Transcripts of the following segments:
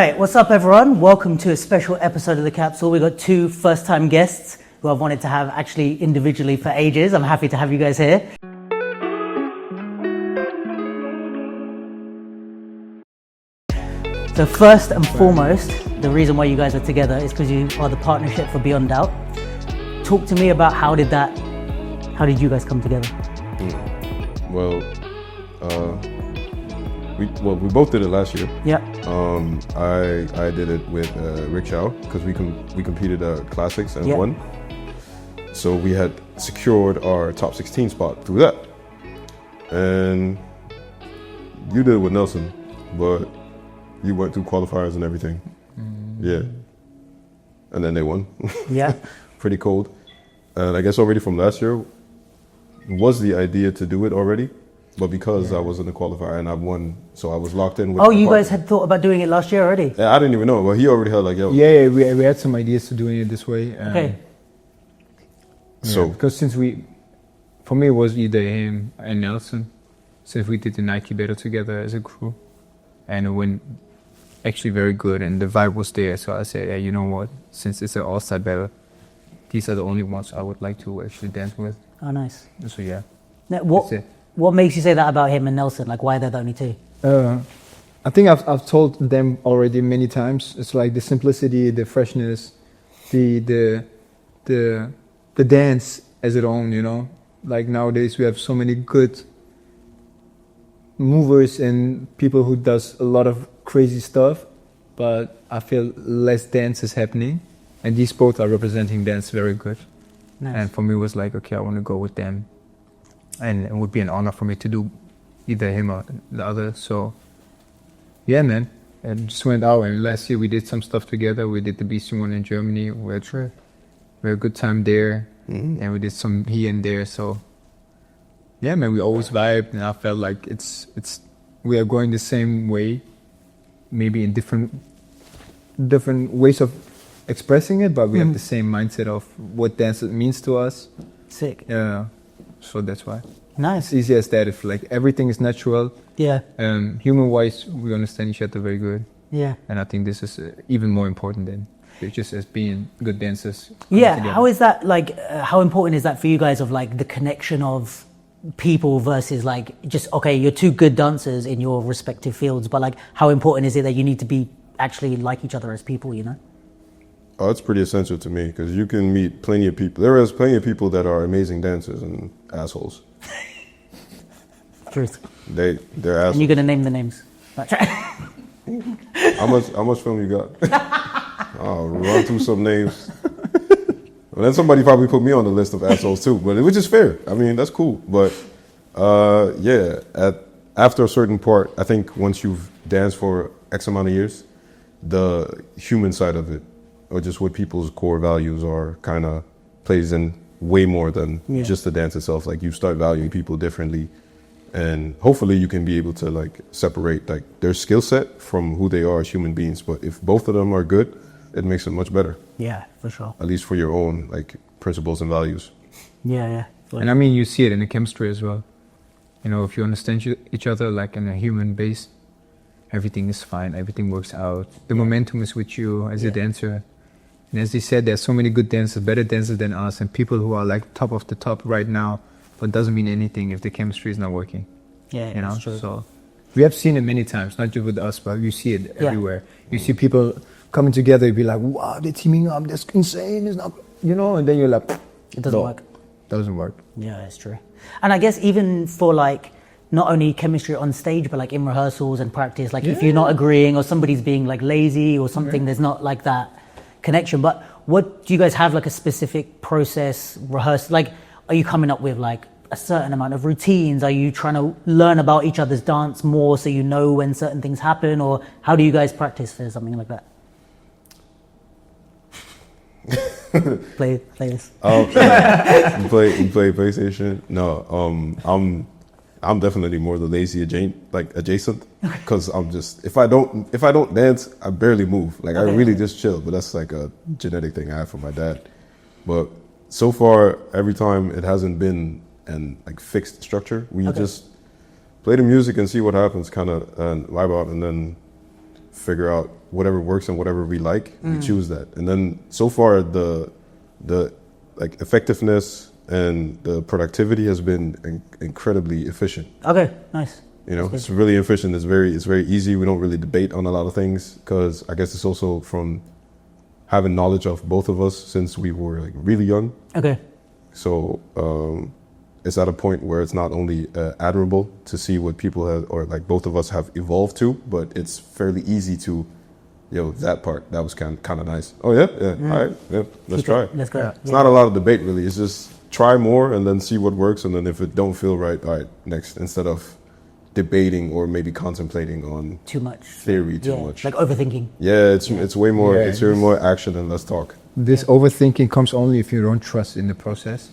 Right, what's up everyone? Welcome to a special episode of The Capsule. We've got two first-time guests who I've wanted to have actually individually for ages. I'm happy to have you guys here. So first and foremost, the reason why you guys are together is because you are the partnership for Beyond Doubt. Talk to me about how did you guys come together? We both did it last year. Yeah. I did it with Rick Chow because we competed at Classics and won. So we had secured our top 16 spot through that. And you did it with Nelson, but you went through qualifiers and everything. Yeah. And then they won. Yeah. Pretty cold. And I guess already from last year was the idea to do it already. But because I was in the qualifier and I won, so I was locked in with. Oh, you guys had thought about doing it last year already? Yeah, I didn't even know, but he already had Yeah, we had some ideas to doing it this way. Okay. So because for me it was either him and Nelson, since we did the Nike battle together as a crew, and it went actually very good and the vibe was there. So I said, hey, you know what? Since it's an all-star battle, these are the only ones I would like to actually dance with. Oh, nice. So yeah. Now, what makes you say that about him and Nelson? Like, why they're the only two? I think I've told them already many times. It's like the simplicity, the freshness, the dance as its own. You know, like nowadays we have so many good movers and people who does a lot of crazy stuff, but I feel less dance is happening, and these both are representing dance very good. Nice. And for me, it was like, okay, I want to go with them. And it would be an honor for me to do either him or the other. So, yeah, man. And just went out. And last year we did some stuff together. We did the BC one in Germany. We had a good time there. Mm-hmm. And we did some here and there. So, yeah, man, we always vibed. And I felt like we are going the same way. Maybe in different ways of expressing it. But we have the same mindset of what dance means to us. Sick. Yeah. So that's why. Nice. It's easy as that. If like everything is natural. Yeah. Human-wise, we understand each other very good. Yeah. And I think this is even more important than just as being good dancers. Yeah. Together. How is that like? How important is that for you guys? Of like the connection of people versus like just okay, you're two good dancers in your respective fields, but like how important is it that you need to be actually like each other as people? You know. Oh, it's pretty essential to me because you can meet plenty of people. There is plenty of people that are amazing dancers and assholes. Truth. They're assholes. And you're gonna name the names. How much film you got? I'll run through some names. Well, then somebody probably put me on the list of assholes too, but which is fair. I mean, that's cool. But after a certain part, I think once you've danced for X amount of years, the human side of it, or just what people's core values are, kind of plays in way more than just the dance itself. Like you start valuing people differently, and hopefully you can be able to like separate like their skill set from who they are as human beings. But if both of them are good, it makes it much better. Yeah, for sure. At least for your own like principles and values. Yeah. And I mean, you see it in the chemistry as well. You know, if you understand each other like in a human base, everything is fine. Everything works out. The momentum is with you as a dancer. And as they said, there's so many good dancers, better dancers than us, and people who are like top of the top right now, but it doesn't mean anything if the chemistry is not working. Yeah, you know. That's true. So we have seen it many times, not just with us, but you see it everywhere. You see people coming together, you be like, wow, they're teaming up, that's insane. It's not, you know, and then you're like, it doesn't work. Doesn't work. Yeah, that's true. And I guess even for like not only chemistry on stage, but like in rehearsals and practice, like if you're not agreeing or somebody's being like lazy or something, there's not like that connection. But what do you guys have like a specific process rehearse? Like, are you coming up with like a certain amount of routines? Are you trying to learn about each other's dance more so you know when certain things happen? Or how do you guys practice for something like that? play this. You play PlayStation? No, I'm definitely more the lazy adjacent because I'm just if I don't dance, I barely move. Like I really just chill. But that's like a genetic thing I have from my dad. But so far, every time it hasn't been an like fixed structure. We just play the music and see what happens, kind of and vibe out, and then figure out whatever works and whatever we like, we choose that. And then so far the like effectiveness and the productivity has been incredibly efficient. Okay, nice. You know, it's really efficient. It's very easy. We don't really debate on a lot of things because I guess it's also from having knowledge of both of us since we were like really young. Okay. So it's at a point where it's not only admirable to see what people have, or like both of us have evolved to, but it's fairly easy to, that part, that was kind of nice. Oh yeah, all right, yeah, let's try. Let's go. It's not a lot of debate really. It's just try more and then see what works, and then if it don't feel right, all right, next. Instead of debating or maybe contemplating on too much theory, too much, like overthinking. Yeah, it's way more. Yeah, it's way more action than less talk. This overthinking comes only if you don't trust in the process.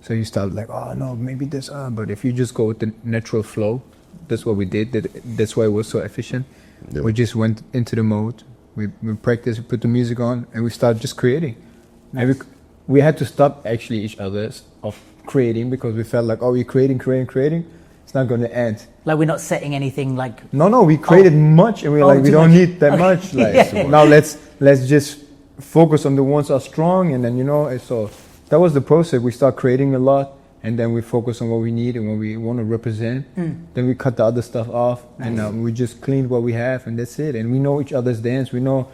So you start like, oh no, maybe this. But if you just go with the natural flow, that's what we did. That's why it was so efficient. Yep. We just went into the mode. We practiced. We put the music on, and we started just creating. Nice. And we had to stop actually each other's of creating because we felt like, oh, we're creating. It's not going to end. Like we're not setting anything like. No, we created much, and we're like, we don't need that much. Like now, let's just focus on the ones that are strong, and then so that was the process. We start creating a lot, and then we focus on what we need and what we want to represent. Then we cut the other stuff off, and we just cleaned what we have, and that's it. And we know each other's dance. We know,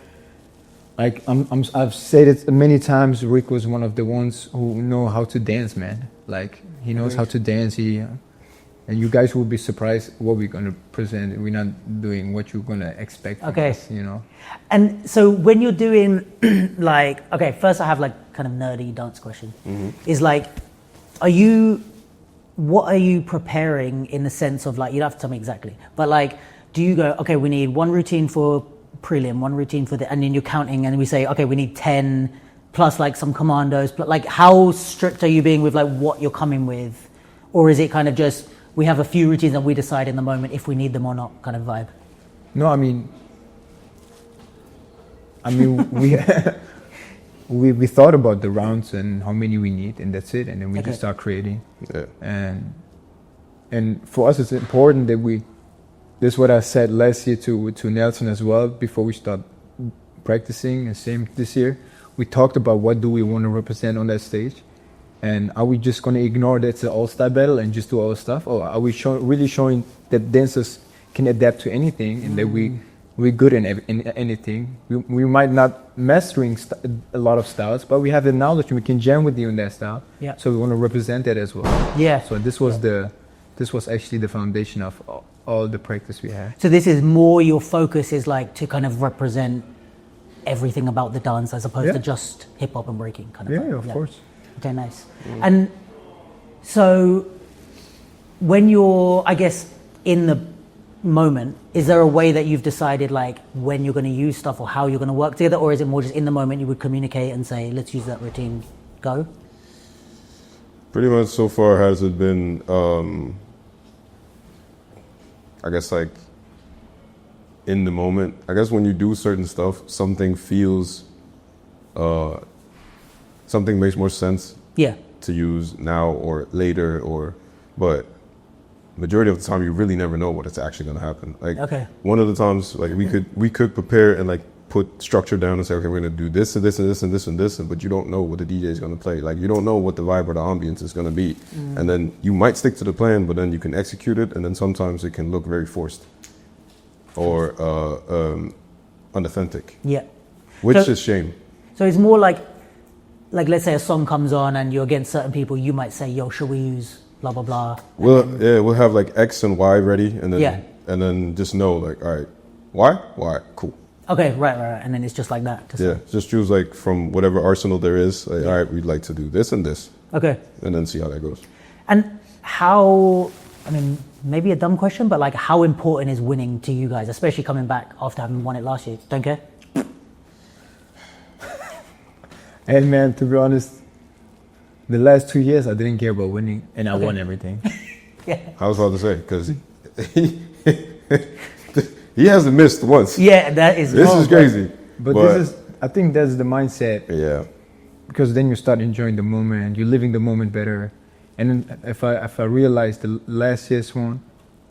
like I've said it many times. Rick was one of the ones who know how to dance, man. Like he knows how to dance. And you guys will be surprised what we're going to present. We're not doing what you're going to expect from us, And so when you're doing first I have like kind of nerdy dance question. Is like, what are you preparing in the sense of like, you don't have to tell me exactly, but like, do you go, okay, we need one routine for prelim, one routine for and then you're counting and we say, okay, we need 10 plus like some commandos, but like how strict are you being with like what you're coming with? Or is it kind of just, we have a few routines and we decide in the moment if we need them or not kind of vibe? No, I mean we thought about the rounds and how many we need, and that's it. And then we just start creating. Yeah. And for us, it's important that this is what I said last year to Nelson as well before we start practicing, and same this year. We talked about what do we want to represent on that stage. And are we just going to ignore that it's an all-star battle and just do our stuff? Or are we really showing that dancers can adapt to anything and that we're good in anything? We might not mastering a lot of styles, but we have the knowledge and we can jam with you in that style. Yeah. So we want to represent that as well. Yeah. So this was actually the foundation of all the practice we had. So this is more your focus is like to kind of represent everything about the dance as opposed to just hip-hop and breaking kind of thing. Yeah, of course. Okay, nice. And so when you're, I guess, in the moment, is there a way that you've decided like when you're going to use stuff or how you're going to work together, or is it more just in the moment you would communicate and say, let's use that routine, go? Pretty much so far has it been, I guess like in the moment. I guess when you do certain stuff, something feels... something makes more sense to use now or later, but majority of the time you really never know what it's actually going to happen. Like one of the times, like we could prepare and like put structure down and say, okay, we're going to do this and this and this and this and this, but you don't know what the DJ is going to play. Like you don't know what the vibe or the ambience is going to be, and then you might stick to the plan, but then you can execute it, and then sometimes it can look very forced or unauthentic. Yeah, which is shame. So it's more like let's say a song comes on and you're against certain people, you might say, yo, should we use blah, blah, blah? We'll have like X and Y ready, and then just know like, all right, Y, cool. Okay, right. And then it's just like that. Just choose like from whatever arsenal there is, like, all right, we'd like to do this and this. Okay. And then see how that goes. And how, I mean, maybe a dumb question, but like how important is winning to you guys, especially coming back after having won it last year? Don't care? And man, to be honest, the last 2 years I didn't care about winning, and I won everything. I was about to say, because he hasn't missed once. Yeah, that is. This is crazy. But this is, I think that's the mindset. Yeah. Because then you start enjoying the moment, you're living the moment better. And then if I realize the last year's one,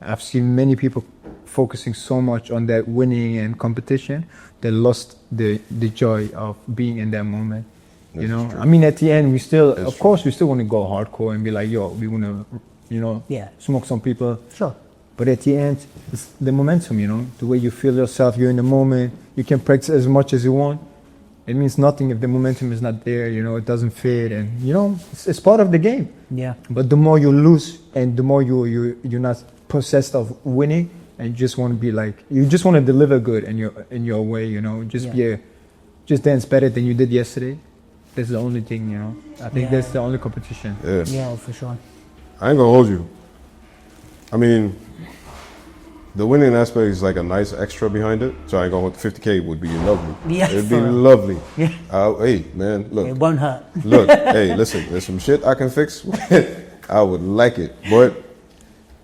I've seen many people focusing so much on that winning and competition, they lost the joy of being in that moment. You That's know, true. I mean, at the end, we still, That's of course, we still want to go hardcore and be like, yo, we want to, you know, Yeah. smoke some people. Sure. But at the end, it's the momentum, you know, the way you feel yourself, you're in the moment, you can practice as much as you want. It means nothing if the momentum is not there, you know, it doesn't fit, and, you know, it's part of the game. Yeah. But the more you lose and the more you're not possessed of winning, and you just want to be like, you just want to deliver good in your way, you know, just dance better than you did yesterday. That's the only thing, you know. I think that's the only competition. Yeah. Yeah, for sure. I ain't gonna hold you. I mean, the winning aspect is like a nice extra behind it. So I ain't gonna 50K would be lovely. Yeah, It'd be for real. lovely. Yeah. Hey, man, It look. won't hurt. Look, hey, listen, there's some shit I can fix. I would like it. But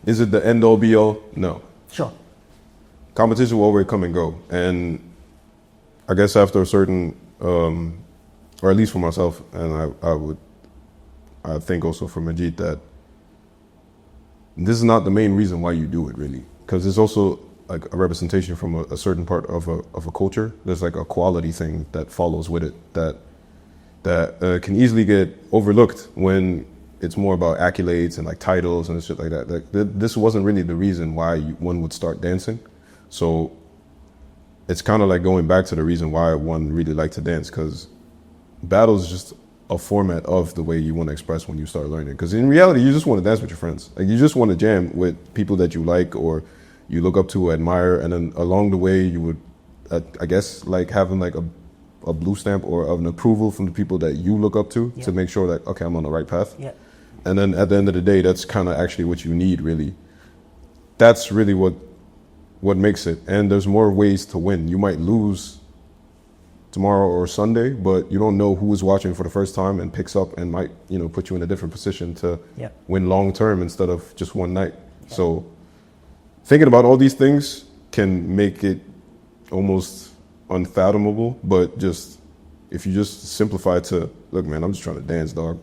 is it the end all be all? No. Sure. Competition will always come and go. And I guess after a certain, or at least for myself, and I think also for Majid, that this is not the main reason why you do it, really. Because it's also like a representation from a certain part of a culture. There's like a quality thing that follows with it that can easily get overlooked when it's more about accolades and like titles and shit like that. Like, this wasn't really the reason why one would start dancing. So it's kind of like going back to the reason why one really liked to dance, because battle is just a format of the way you want to express when you start learning. Because in reality, you just want to dance with your friends. Like, you just want to jam with people that you like or you look up to or admire, and then along the way you would, I guess, like having like a blue stamp or an approval from the people that you look up to Yeah. to make sure that, okay, I'm on the right path. Yeah. And then at the end of the day, that's kind of actually what you need, really. That's really what makes it. And there's more ways to win. You might lose tomorrow or Sunday, but you don't know who is watching for the first time and picks up and might, you know, put you in a different position to Yeah. win long term instead of just one night. Yeah. So thinking about all these things can make it almost unfathomable, but just if you just simplify it to, look, man, I'm just trying to dance, dog.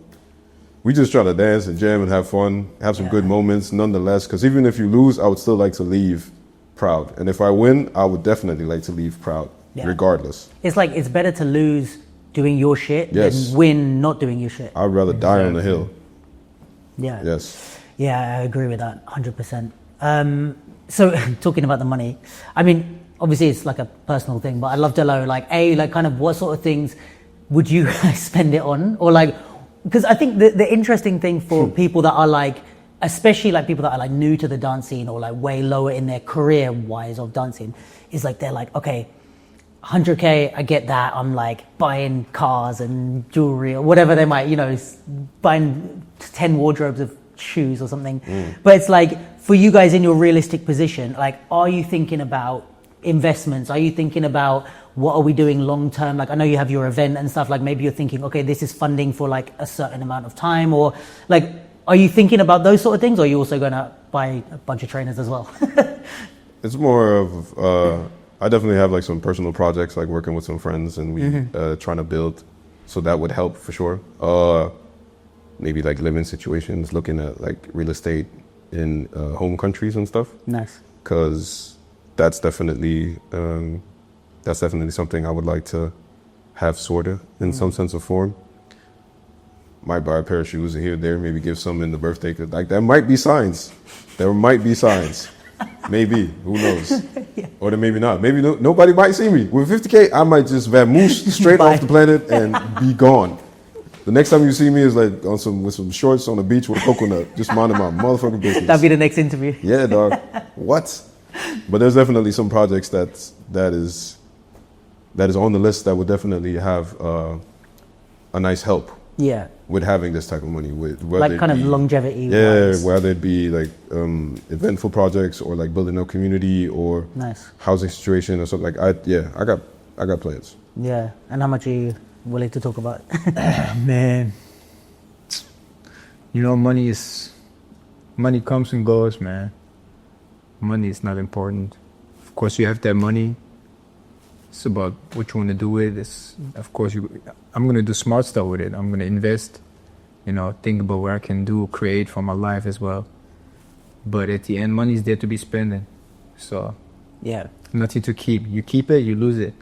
We just try to dance and jam and have fun, have some good moments nonetheless, because even if you lose, I would still like to leave proud. And if I win, I would definitely like to leave proud, regardless. It's like, it's better to lose doing your shit Yes. than win not doing your shit. I'd rather die on the hill. Yeah. Yes. Yeah, I agree with that 100%. So talking about the money, I mean, obviously it's like a personal thing, but I'd love to know, like, like kind of what sort of things would you guys spend it on? Or like, because I think the interesting thing for people that are like, especially like people that are like new to the dance scene or like way lower in their career wise of dancing, is like, they're like, okay, 100K, I get that. I'm like buying cars and jewelry or whatever they might, you know, buying 10 wardrobes of shoes or something. But it's like, for you guys in your realistic position, like, are you thinking about investments? Are you thinking about what are we doing long term? Like, I know you have your event and stuff, like maybe you're thinking, okay, this is funding for like a certain amount of time, or like, are you thinking about those sort of things, or are you also going to buy a bunch of trainers as well? It's more of, I definitely have like some personal projects, like working with some friends and we trying to build. So that would help for sure. Maybe like living situations, looking at like real estate in home countries and stuff. Nice. Because that's definitely something I would like to have sorted in some sense of form. Might buy a pair of shoes here or there, maybe give some in the birthday. Like, there might be signs. There might be signs. Maybe, who knows? Or then maybe not. Maybe nobody might see me. With 50K, I might just vamoose straight Bye. off the planet and be gone. The next time you see me is like with some shorts on the beach with a coconut, just minding my motherfucking business. That'll be the next interview. Yeah, dog. What? But there's definitely some projects that is on the list that would definitely have a nice help. Yeah. With having this type of money, with Like kind of longevity. Yeah, wise. whether it be like eventful projects or like building a community or Nice. housing situation or something. Like I got plans. Yeah. And how much are you willing to talk about? Man, you know, money comes and goes, man. Money is not important. Of course, you have that money. It's about what you want to do with it. Of course, I'm going to do smart stuff with it. I'm going to invest, you know, think about what I can do, create for my life as well. But at the end, money is there to be spending. So Yeah. nothing to keep. You keep it, you lose it.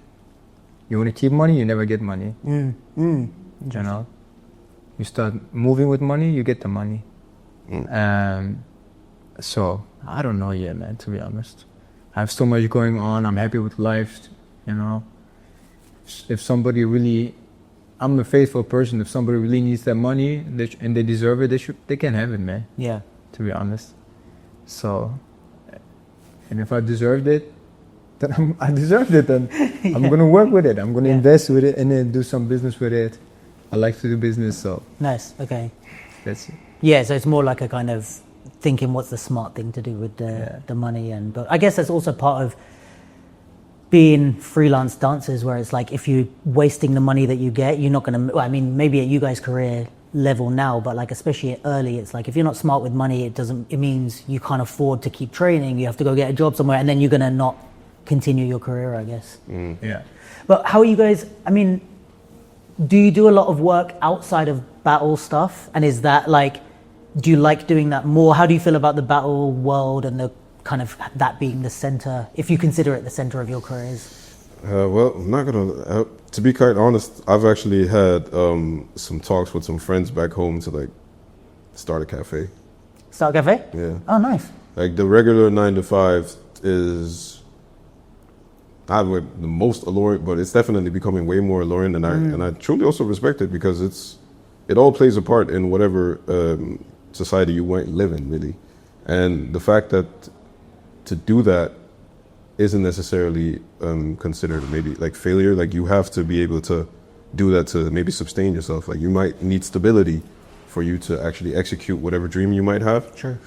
You want to keep money, you never get money. You know, you start moving with money, you get the money. So I don't know yet, man. To be honest, I have so much going on. I'm happy with life. You know, if somebody really, I'm a faithful person. If somebody really needs that money and they deserve it, they can have it, man. Yeah. To be honest. So, and if I deserved it, then I deserved it. Then I'm gonna work with it. I'm gonna invest with it and then do some business with it. I like to do business, so Nice. Okay. that's it. Yeah, so it's more like a kind of thinking what's the smart thing to do with the money, but I guess that's also part of being freelance dancers, where it's like if you're wasting the money that you get, you're not going to. Well, I mean, maybe at you guys' career level now, but like especially early, it's like if you're not smart with money, it means you can't afford to keep training. You have to go get a job somewhere, and then you're going to not continue your career, I guess. Yeah. But how are you guys? I mean, do you do a lot of work outside of battle stuff, and is that like? Do you like doing that more? How do you feel about the battle world and the kind of that being the center, if you consider it the center of your careers? Well, I'm not gonna. To be quite honest, I've actually had some talks with some friends back home to like start a cafe. Start a cafe? Yeah. Oh, nice. Like the regular 9 to 5 is not the most alluring, but it's definitely becoming way more alluring, and I truly also respect it because it all plays a part in whatever society you might live in, really. And the fact that to do that isn't necessarily considered maybe like failure. Like you have to be able to do that to maybe sustain yourself. Like you might need stability for you to actually execute whatever dream you might have. Sure.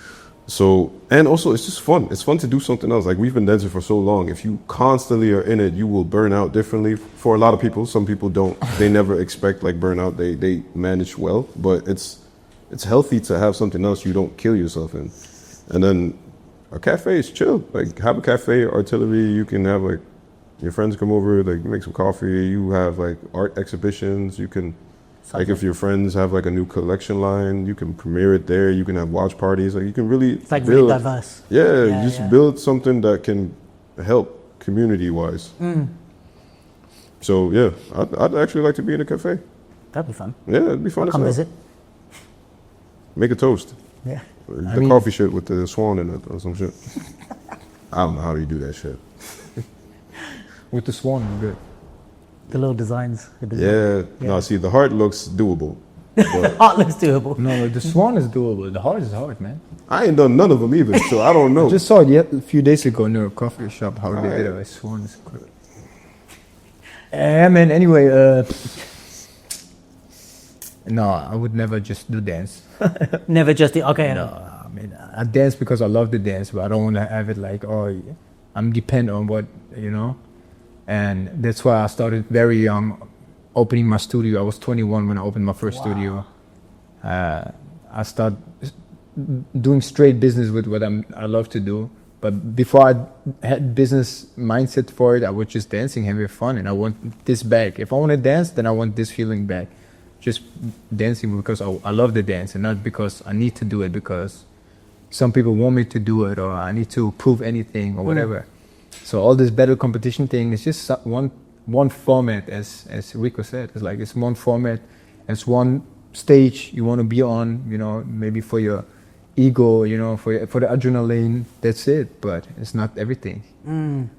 So, and also it's just fun. It's fun to do something else. Like we've been dancing for so long. If you constantly are in it, you will burn out differently. For a lot of people, some people don't. They never expect like burnout. They manage well, but it's healthy to have something else you don't kill yourself in. And then a cafe is chill. Like have a cafe, artillery. You can have like your friends come over, like make some coffee. You have like art exhibitions. You can. Like if your friends have like a new collection line, you can premiere it there. You can have watch parties. Like you can really It's like build, really diverse. Yeah, just build something that can help community-wise. So yeah, I'd actually like to be in a cafe. That'd be fun. Yeah, it'd be fun. Come visit. Make a toast. Yeah. The coffee shit with the swan in it or some shit. I don't know how you do that shit. With the swan, I'm good. The little designs. Yeah. No, see, the heart looks doable. But Art looks doable. No, the swan is doable. The heart is hard, man. I ain't done none of them either, so I don't know. I just saw it a few days ago near a coffee shop how they did a swan is good. Yeah, man. Anyway, no, I would never just do dance. Never just okay. No, I mean, I dance because I love the dance, but I don't want to have it like, oh, I'm dependent on what, you know. And that's why I started very young, opening my studio. I was 21 when I opened my first studio. I started doing straight business with what I love to do. But before I had business mindset for it, I was just dancing, having fun, and I want this back. If I want to dance, then I want this feeling back. Just dancing because I love the dance, and not because I need to do it because some people want me to do it, or I need to prove anything or whatever. So all this battle competition thing is just one format, as Rico said. It's like it's one format, it's one stage you want to be on. You know, maybe for your ego, you know, for the adrenaline. That's it. But it's not everything.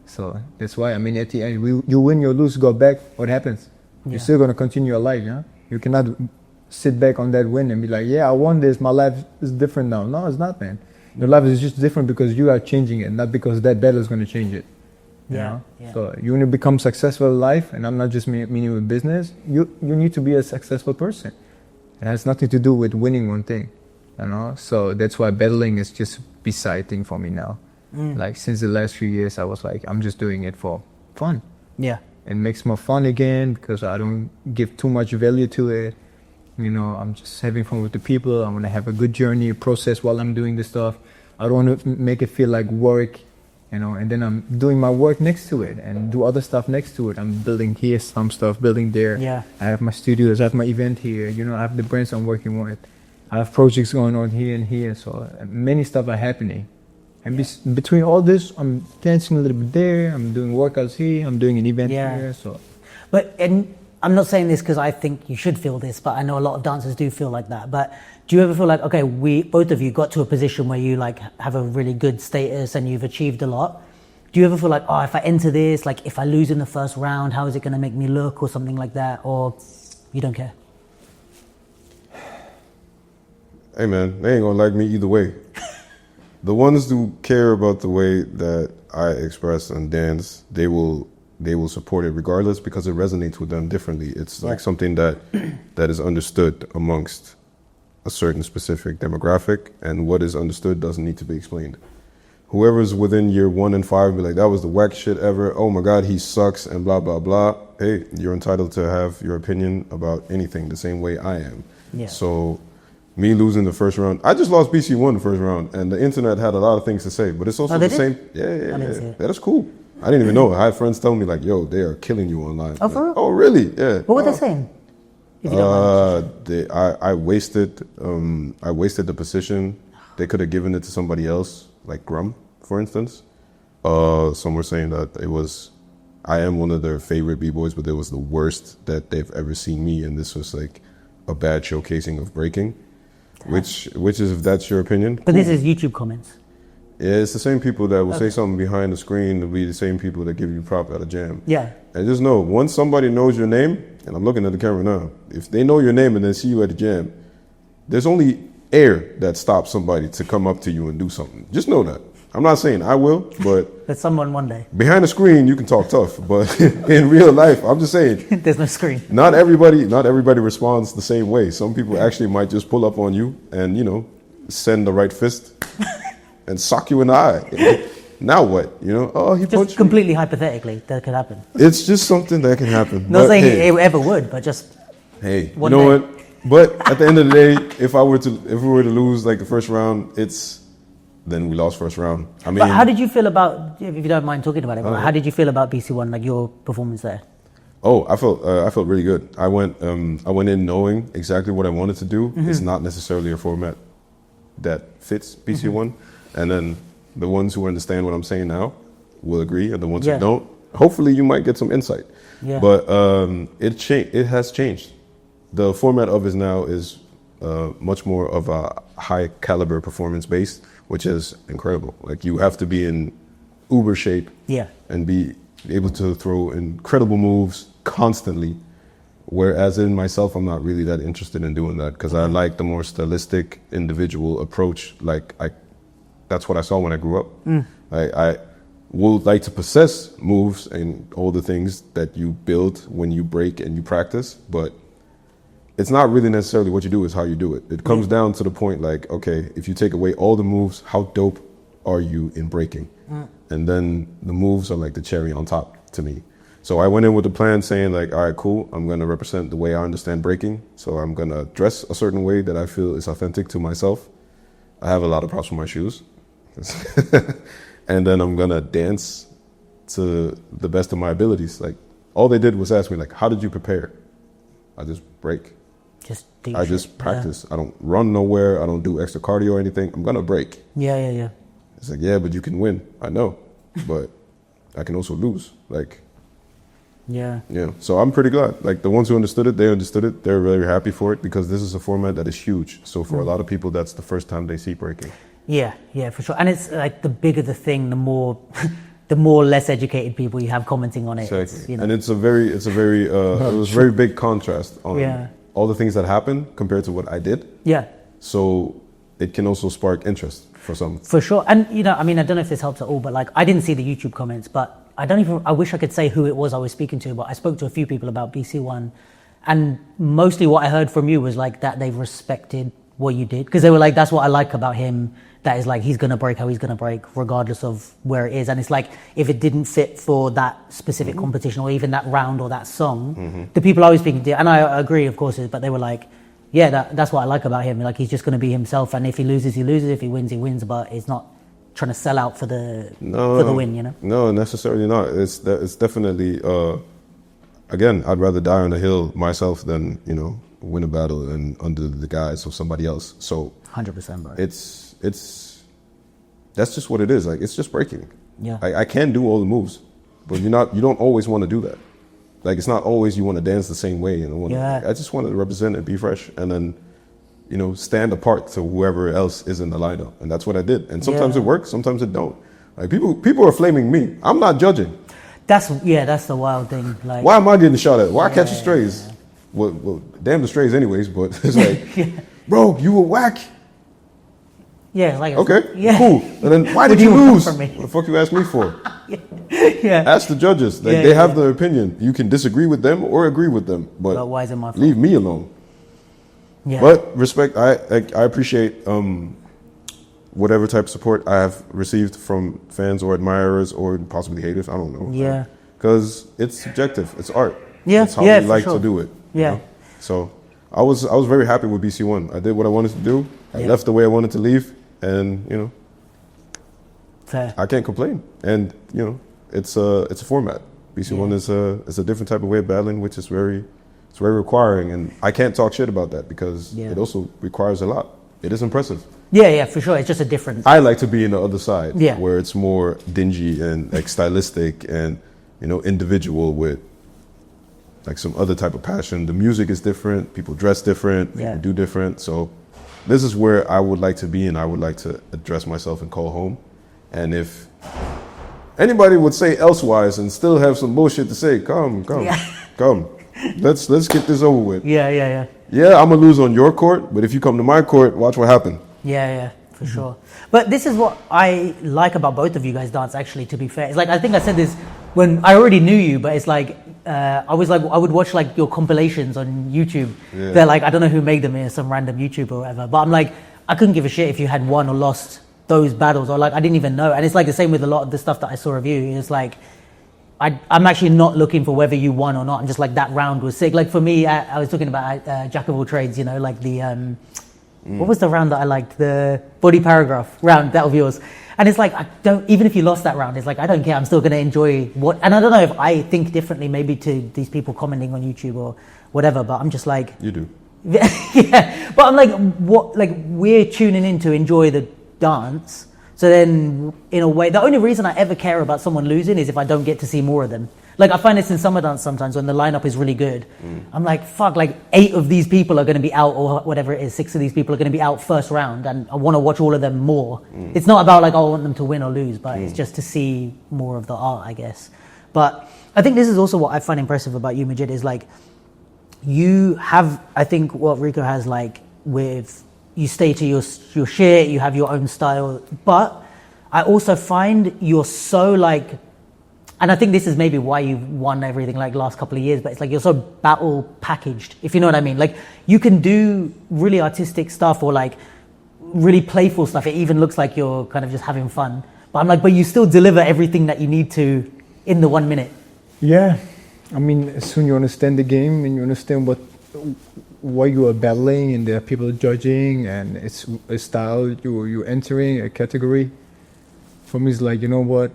So that's why, I mean, at the end, you win, you lose, go back. What happens? You're still gonna continue your life. Yeah, you cannot sit back on that win and be like, yeah, I won this. My life is different now. No, it's not, man. Your life is just different because you are changing it, not because that battle is going to change it. You know? So you want to become successful in life, and I'm not just meaning with business. You need to be a successful person. It has nothing to do with winning one thing, you know. So that's why battling is just beside thing for me now. Like since the last few years, I was like, I'm just doing it for fun. Yeah, it makes more fun again because I don't give too much value to it. You know, I'm just having fun with the people. I want to have a good journey, process while I'm doing this stuff. I don't want to make it feel like work, you know, and then I'm doing my work next to it and do other stuff next to it. I'm building here some stuff, building there. Yeah. I have my studios, I have my event here, you know, I have the brands I'm working with. I have projects going on here and here. So many stuff are happening, And between all this, I'm dancing a little bit there. I'm doing workouts here. I'm doing an event here. So, and I'm not saying this because I think you should feel this, but I know a lot of dancers do feel like that. But do you ever feel like, okay, both of you got to a position where you like have a really good status and you've achieved a lot? Do you ever feel like, oh, if I enter this, like if I lose in the first round, how is it going to make me look or something like that? Or you don't care? Hey man, they ain't gonna like me either way. The ones who care about the way that I express and dance, they will support it regardless because it resonates with them differently. It's like something that is understood amongst a certain specific demographic, and what is understood doesn't need to be explained. Whoever's within year 1 and 5 be like, that was the wack shit ever. Oh my God, he sucks and blah, blah, blah. Hey, you're entitled to have your opinion about anything the same way I am. Yeah. So me losing the first round, I just lost BC1 the first round, and the internet had a lot of things to say, but it's also the same. Yeah. That's cool. I didn't even know. I had friends tell me like, yo, they are killing you online. Oh, for real? Oh, really? Yeah. What were they saying? If you don't mind. I wasted the position. They could have given it to somebody else, like Grum, for instance. Some were saying that I am one of their favorite b-boys, but it was the worst that they've ever seen me, and this was like a bad showcasing of breaking. Which is, if that's your opinion. But this is YouTube comments. Yeah, it's the same people that will say something behind the screen. It'll be the same people that give you prop at a jam. Yeah. And just know, once somebody knows your name, and I'm looking at the camera now, if they know your name and then see you at the jam, there's only air that stops somebody to come up to you and do something. Just know that. I'm not saying I will, but There's someone one day. behind the screen you can talk tough, but in real life, I'm just saying, There's no screen. not everybody responds the same way. Some people actually might just pull up on you and, send the right fist and sock you in the eye. Now what? Oh, he punched Just me. completely hypothetically, that could happen. It's just something that can happen. Not But, saying hey, it ever would, but just hey, you one know day. what? But at the end of the day, if we were to lose like the first round, then we lost first round. I mean, But how did you feel about, if you don't mind talking about it, how did you feel about BC1, like your performance there? Oh, I felt really good. I went in knowing exactly what I wanted to do. It's not necessarily a format that fits BC1, and then the ones who understand what I'm saying now will agree, and the ones who don't, hopefully you might get some insight. Yeah. But it has changed. The format of it now is much more of a high caliber performance based, which is incredible. Like you have to be in uber shape, and be able to throw incredible moves constantly. Whereas in myself, I'm not really that interested in doing that because I like the more stylistic, individual approach. That's what I saw when I grew up. I would like to possess moves and all the things that you build when you break and you practice, but it's not really necessarily what you do, is how you do it. It comes down to the point like, okay, if you take away all the moves, how dope are you in breaking? And then the moves are like the cherry on top to me. So I went in with the plan saying like, all right, cool, I'm going to represent the way I understand breaking. So I'm going to dress a certain way that I feel is authentic to myself. I have a lot of props for my shoes. And then I'm going to dance to the best of my abilities. Like all they did was ask me like, how did you prepare? I just break. I just practice. I don't run nowhere. I don't do extra cardio or anything. I'm going to break. Yeah. It's like, yeah, but you can win. I know. But I can also lose. Yeah. So I'm pretty glad. Like the ones who understood it, they understood it. They're very happy for it because this is a format that is huge. So for a lot of people, that's the first time they see breaking. Yeah, for sure. And it's like the bigger the thing, the more the more less educated people you have commenting on it. Exactly. And it was a very big contrast on all the things that happened compared to what I did. Yeah. So it can also spark interest for some. For sure. And I mean, I don't know if this helps at all, but like I didn't see the YouTube comments, but I wish I could say who it was I was speaking to, but I spoke to a few people about BC1, and mostly what I heard from you was like that they've respected what you did, because they were like, that's what I like about him, that is like, he's going to break how he's going to break regardless of where it is. And it's like, if it didn't fit for that specific competition or even that round or that song, the people I was speaking to, and I agree of course, but they were like, yeah, that's what I like about him. Like he's just going to be himself, and if he loses, he loses. If he wins, he wins. But he's not trying to sell out for the win, No, necessarily not. It's definitely. Again, I'd rather die on the hill myself than win a battle and under the guise of somebody else. So 100%, bro. that's just what it is. Like, it's just breaking. Yeah. I can do all the moves, but you don't always want to do that. Like, it's not always you want to dance the same way. I just want to represent and be fresh, and then, stand apart to whoever else is in the lineup. And that's what I did. And sometimes it works, sometimes it don't. Like, people are flaming me. I'm not judging. That's the wild thing. Like, why am I getting shot at? Why catch the strays? Well, damn the strays anyways, but it's like, bro, you were whack. Yeah, like, okay, yeah. Cool. And then why did you lose? What the fuck you ask me for? Yeah. Ask the judges. Like, they have their opinion. You can disagree with them or agree with them, but why is it my fault? Leave me alone. Yeah. But respect. I appreciate whatever type of support I have received from fans or admirers or possibly haters. I don't know. Yeah. Because it's subjective. It's art. Yeah. It's how we like to do it. Yeah. So I was very happy with BC1. I did what I wanted to do. I left the way I wanted to leave, and Fair. I can't complain. And it's a format. BC1 is a different type of way of battling, which is very requiring, and I can't talk shit about that because it also requires a lot. It is impressive. Yeah, for sure. It's just a different. I like to be in the other side, Yeah. where it's more dingy and like stylistic and individual with like some other type of passion. The music is different. People dress different. People do different. So this is where I would like to be, and I would like to address myself and call home. And if anybody would say elsewise and still have some bullshit to say, come. Let's get this over with. Yeah. Yeah, I'm gonna lose on your court, but if you come to my court, watch what happens. Yeah, for sure. But this is what I like about both of you guys' dance, actually, to be fair. It's like, I think I said this when I already knew you, but it's like, I would watch like your compilations on YouTube. Yeah. They're like, I don't know who made them, some random YouTuber or whatever, but I'm like, I couldn't give a shit if you had won or lost those battles, or like, I didn't even know. And it's like the same with a lot of the stuff that I saw of you. It's like, I'm actually not looking for whether you won or not. I'm just like, that round was sick. Like for me, I was talking about Jack of all trades, like the, what was the round that I liked? The body paragraph round, that of yours. And it's like, even if you lost that round, it's like, I don't care. I'm still going to enjoy and I don't know if I think differently maybe to these people commenting on YouTube or whatever, but I'm just like. You do. Yeah. But I'm like, we're tuning in to enjoy the dance. So then, in a way, the only reason I ever care about someone losing is if I don't get to see more of them. Like, I find this in summer dance sometimes when the lineup is really good. I'm like, fuck, like 8 of these people are going to be out, or whatever it is, 6 of these people are going to be out first round, and I want to watch all of them more. It's not about like, I want them to win or lose, but it's just to see more of the art, I guess. But I think this is also what I find impressive about you, Majid, is like, you have, I think what Rico has, like, with, you stay to your shit, you have your own style, but I also find you're so like, and I think this is maybe why you've won everything like last couple of years, but it's like you're so battle packaged, if you know what I mean. Like, you can do really artistic stuff or like really playful stuff. It even looks like you're kind of just having fun. But I'm like, but you still deliver everything that you need to in the 1 minute. Yeah. I mean, soon you understand the game and you understand what you are battling, and there are people judging, and it's a style you're entering, a category. For me, it's like, you know what?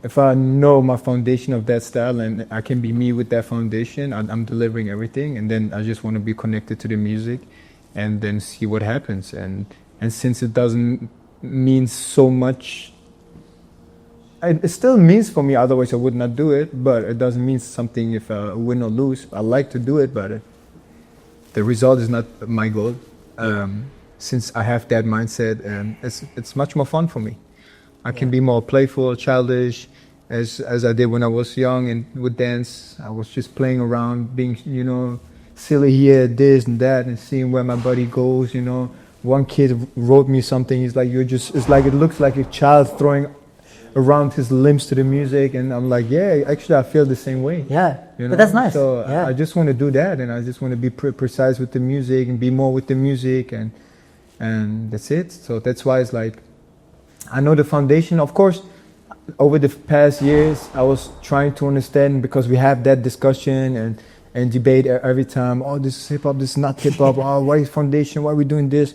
If I know my foundation of that style and I can be me with that foundation, I'm delivering everything, and then I just want to be connected to the music and then see what happens. And since it doesn't mean so much, it still means for me, otherwise I would not do it, but it doesn't mean something if I win or lose. I like to do it, but the result is not my goal. Since I have that mindset, it's much more fun for me. I can be more playful, childish, as I did when I was young and would dance. I was just playing around, being, silly here, this and that, and seeing where my body goes, One kid wrote me something, he's like, it's like, it looks like a child throwing around his limbs to the music, and I'm like, yeah, actually I feel the same way. Yeah, but that's nice. So yeah. I just want to do that, and I just want to be precise with the music and be more with the music, and that's it. So that's why it's like, I know the foundation. Of course, over the past years, I was trying to understand, because we have that discussion and debate every time. Oh, this is hip hop. This is not hip hop. Oh, why is foundation? Why are we doing this?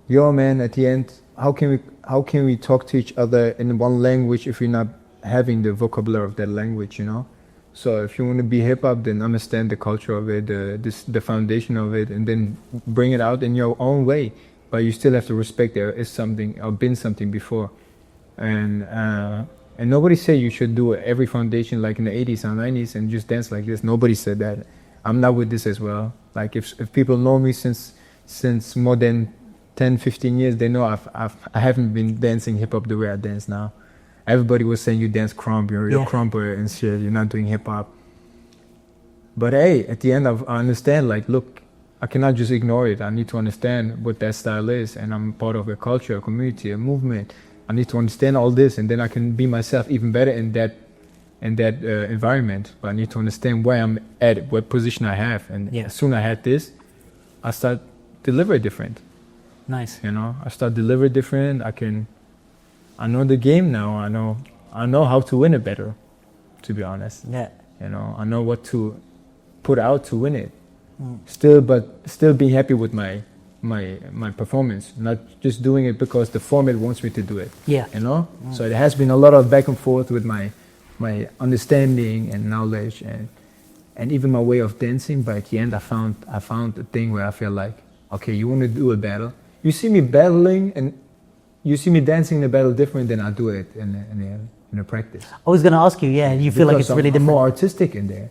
Yo, man. At the end, how can we talk to each other in one language if we're not having the vocabulary of that language? So if you want to be hip hop, then understand the culture of it, the foundation of it, and then bring it out in your own way. But you still have to respect there is something or been something before. And nobody said you should do every foundation like in the 80s and 90s and just dance like this. Nobody said that. I'm not with this as well. Like if people know me since more than 10, 15 years, they know I haven't been dancing hip hop the way I dance now. Everybody was saying you dance crump, you're crumper and shit, you're not doing hip hop. But hey, at the end I understand, like, look, I cannot just ignore it. I need to understand what that style is, and I'm part of a culture, a community, a movement. I need to understand all this, and then I can be myself even better in that environment. But I need to understand where I'm at, what position I have, and as soon as I had this, I start deliver different. Nice. You know, I start deliver different. I know the game now. I know how to win it better. To be honest. Yeah. You know, I know what to put out to win it. Still being happy with my performance, not just doing it because the format wants me to do it. Yeah. You know? So there has been a lot of back and forth with my understanding and knowledge and even my way of dancing, but at the end I found a thing where I feel like, okay, you want to do a battle. You see me battling and you see me dancing in a battle different than I do it in a practice. I was going to ask you, you feel like it's really different? I'm more artistic in there.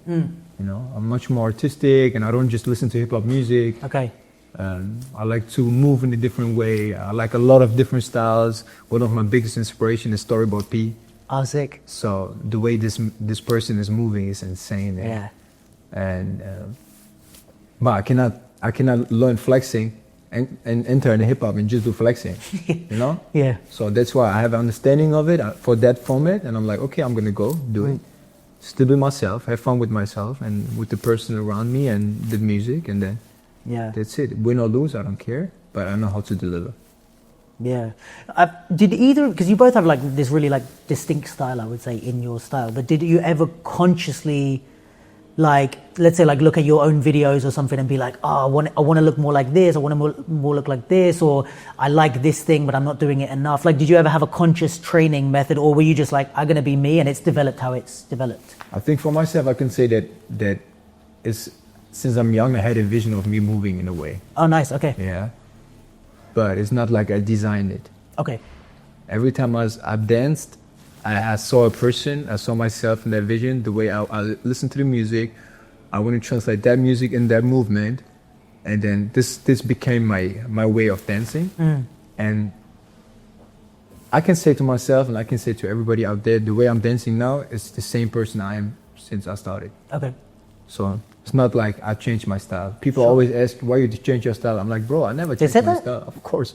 You know, I'm much more artistic, and I don't just listen to hip hop music. Okay. I like to move in a different way. I like a lot of different styles. One of my biggest inspiration is Storyboard P. Oh, sick. So the way this person is moving is insane. Yeah. And but I cannot learn flexing and enter in hip hop and just do flexing. You know? Yeah. So that's why I have an understanding of it for that format, and I'm like, okay, I'm gonna go do it. Still be myself, have fun with myself and with the person around me and the music, and then that's it. Win or lose, I don't care, but I know how to deliver. Yeah. Did either, because you both have like this really like distinct style, I would say, in your style, but did you ever consciously, like, let's say, like, look at your own videos or something and be like, oh, I want to look more like this, I want to more look like this, or I like this thing but I'm not doing it enough? Like, did you ever have a conscious training method, or were you just like, I'm going to be me and it's developed how it's developed? I think for myself I can say that it's, since I'm young I had a vision of me moving in a way. Oh, nice. Okay. Yeah. But it's not like I designed it. Okay. Every time I've danced, I saw a person, I saw myself in that vision, the way I listen to the music, I want to translate that music in that movement, and then this became my way of dancing. And I can say to myself, and I can say to everybody out there, the way I'm dancing now is the same person I am since I started. Okay. So it's not like I changed my style. People always ask, why you change your style? I'm like, bro, I never changed my style. Of course.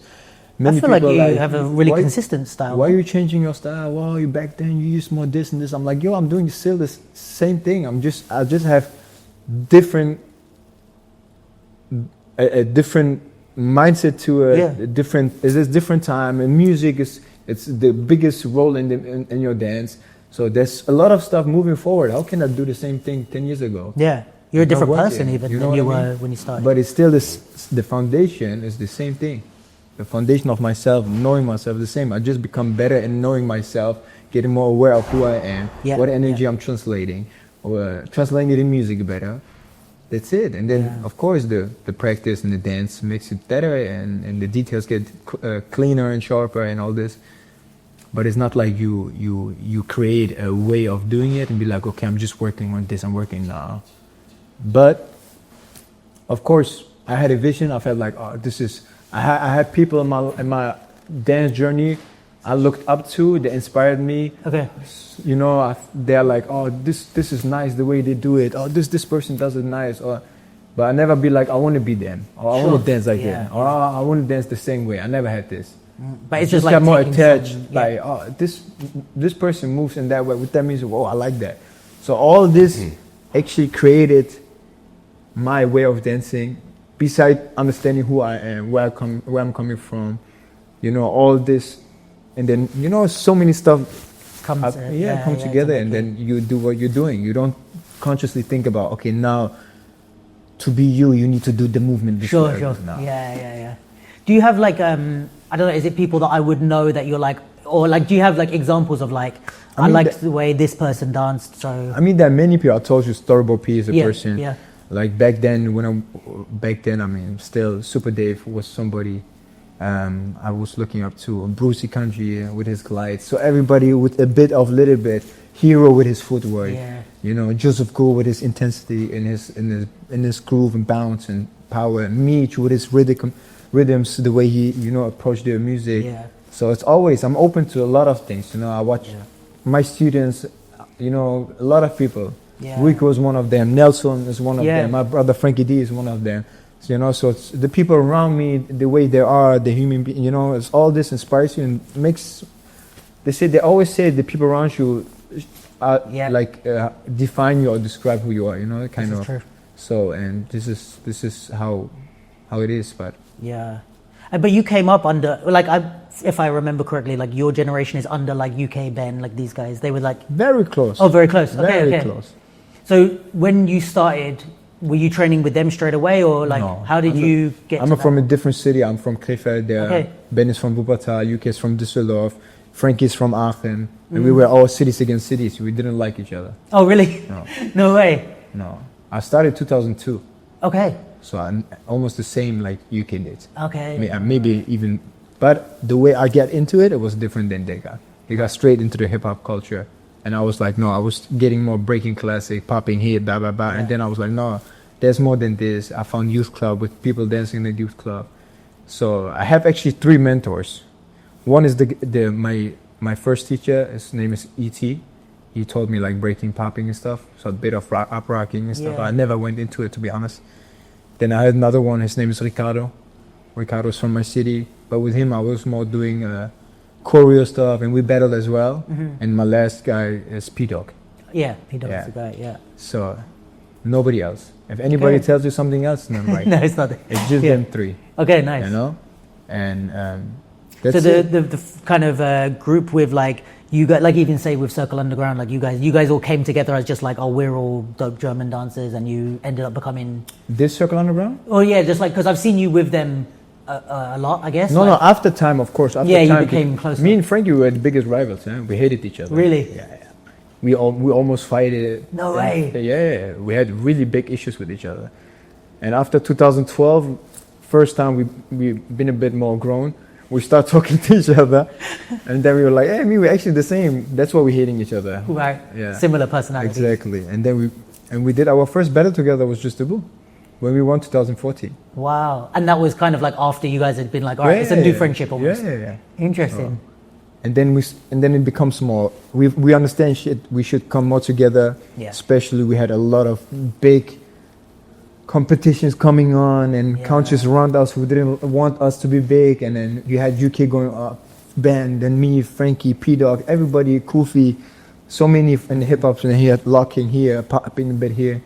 Many I feel like people you have a really consistent style. Why are you changing your style? Well, you back then you used more this and this. I'm like, yo, I'm doing still the same thing. I just have different a different mindset to a different. It's a different time, and music it's the biggest role in your dance. So there's a lot of stuff moving forward. How can I do the same thing 10 years ago? Yeah, you're a different person even than you were when you started. But it's still the foundation is the same thing. The foundation of myself, knowing myself, the same. I just become better in knowing myself, getting more aware of who I am, what energy I'm translating, or translating it in music better. That's it. And then, of course, the practice and the dance makes it better, and the details get cleaner and sharper and all this. But it's not like you create a way of doing it and be like, okay, I'm just working on this, I'm working now. But, of course, I had a vision. I felt like, oh, this is... I had people in my dance journey I looked up to, they inspired me. Okay. You know, they're like, oh, this is nice the way they do it. Oh, this person does it nice. But I never be like, I want to be them. Or I want to dance like them. Or I want to dance the same way. I never had this. But it's just like got more attached. Like, oh, this person moves in that way. With that music, oh, I like that. So all this actually created my way of dancing. Besides understanding who I am, where I'm coming from, you know, all this, and then, you know, so many stuff come together, and then you do what you're doing. You don't consciously think about, okay, now to be you need to do the movement. Sure. Yeah. Do you have like, I don't know, is it people that I would know that you're like, or like, do you have like examples of like, I liked the way this person danced, so. I mean, there are many people. I told you Storyboard P is a person. Yeah. Like back then, I mean, still Super Dave was somebody I was looking up to Brucey Kanji with his glides. So everybody with a bit of little bit. Hero with his footwork. Yeah. You know, Joseph Gould with his intensity in his groove and bounce and power. Meech with his rhythms, the way he, you know, approached their music. Yeah. So it's always, I'm open to a lot of things. You know, I watch my students, you know, a lot of people. Yeah. Rico is one of them. Nelson is one of them. My brother Frankie D is one of them. So, you know, so it's the people around me, the way they are, the human being, you know, it's all this inspires you and makes, they always say the people around you define you or describe who you are, you know, kind of. True. So, and this is how it is, but. Yeah. But you came up under, like, if I remember correctly, like your generation is under like UK Ben, like these guys, they were like. Very close. Oh, very close. Okay, very close. So when you started, were you training with them straight away, or like no. how did you get I'm to from a different city. I'm from Krefeld. Ben is from Wuppertal. UK is from Düsseldorf. Frankie is from Aachen. And we were all cities against cities. We didn't like each other. Oh, really? No. No way. No. I started 2002. Okay. So I'm almost the same like UK did. Okay. Maybe even, but the way I get into it, it was different than they got. They got straight into the hip hop culture. And I was like, no, I was getting more breaking classic, popping here, blah, blah, blah. Yeah. And then I was like, no, there's more than this. I found youth club with people dancing in the youth club. So I have actually 3 mentors. One is my first teacher. His name is E.T. He taught me like breaking, popping and stuff. So a bit of up rocking and stuff. I never went into it, to be honest. Then I had another one. His name is Ricardo. Ricardo's from my city. But with him, I was more doing choreo stuff, and we battled as well. Mm-hmm. And my last guy is P-Dog. Yeah, P-Dog is the guy, yeah. So nobody else. If anybody tells you something else, then I'm right. No, it's not. It's just them 3. Okay, nice. You know? And that's so the kind of group with like, you guys, like even say with Circle Underground, like you guys all came together as just like, oh, we're all dope German dancers, and you ended up becoming... This Circle Underground? Oh yeah, just like, because I've seen you with them a lot, I guess. No, after time, of course. After time, you became closer. Me and Frankie were the biggest rivals. We hated each other. Really? Yeah. We almost fighted. No way. Yeah, we had really big issues with each other. And after 2012, first time we've been a bit more grown. We start talking to each other, and then we were like, "Hey, we're actually the same." That's why we're hating each other. Right. Yeah. Similar personalities. Exactly. And then we did our first battle together was just Taboo, when we won 2014. Wow. And that was kind of like after you guys had been like, all right, it's a new friendship almost. Yeah. Interesting. And then it becomes more. We understand shit. We should come more together. Yeah. Especially we had a lot of big competitions coming on, and countries around us who didn't want us to be big. And then you had UK going up, Ben, then me, Frankie, P-Dog, everybody, Kofi, so many in hip hop, and he had locking here, popping a bit here.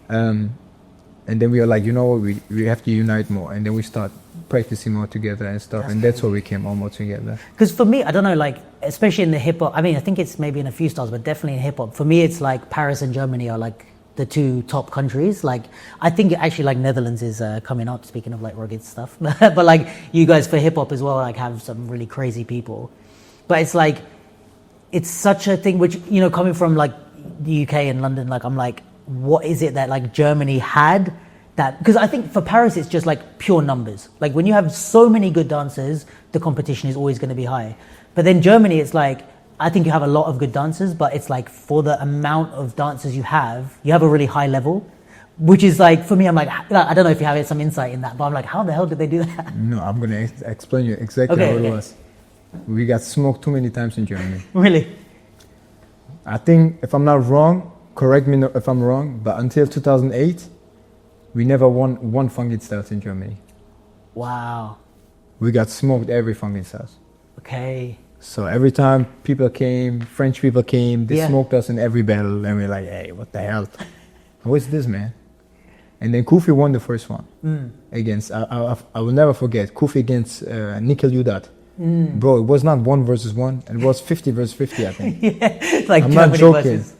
And then we were like, you know what, we have to unite more. And then we start practicing more together and stuff. And that's why we came all more together. Because for me, I don't know, like, especially in the hip hop, I mean, I think it's maybe in a few styles, but definitely in hip hop. For me, it's like Paris and Germany are like the 2 top countries. Like, I think actually like Netherlands is coming up, speaking of like rugged stuff. But like you guys for hip hop as well, like have some really crazy people. But it's like, it's such a thing which, you know, coming from like the UK and London, like I'm like, what is it that like Germany had that, because I think for Paris it's just like pure numbers. Like when you have so many good dancers, the competition is always going to be high. But then Germany, it's like, I think you have a lot of good dancers, but it's like for the amount of dancers you have a really high level, which is like, for me, I'm like, I don't know if you have some insight in that, but I'm like, how the hell did they do that? No, I'm going to explain you exactly how it was. We got smoked too many times in Germany. Really? I think, if I'm not wrong, correct me if I'm wrong, but until 2008, we never won one funky styles in Germany. Wow. We got smoked every funky styles. Okay. So every time people came, French people came, they smoked us in every battle, and we're like, hey, what the hell? What's this, man? And then Kofi won the first one against, I will never forget, Kofi against Nickel Udat. Bro, it was not 1 versus 1, it was 50 versus 50, I think. It's like I'm Germany not joking. Versus...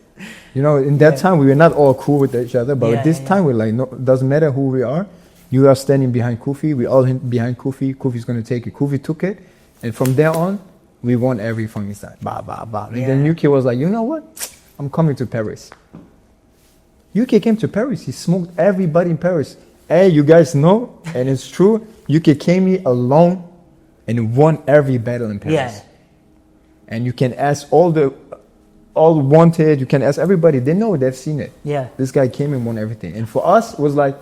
You know, in that time, we were not all cool with each other, but at this time, we're like, no, it doesn't matter who we are. You are standing behind Kofi, we all behind Kofi. Kofi's going to take it. Kofi took it, and from there on, we won every funky style. Bah, bah, bah. And then UK was like, you know what? I'm coming to Paris. UK came to Paris. He smoked everybody in Paris. Hey, you guys know, and it's true, UK came here alone and won every battle in Paris. Yeah. And you can ask all wanted. You can ask everybody. They know, they've seen it. Yeah. This guy came and won everything. And for us, it was like,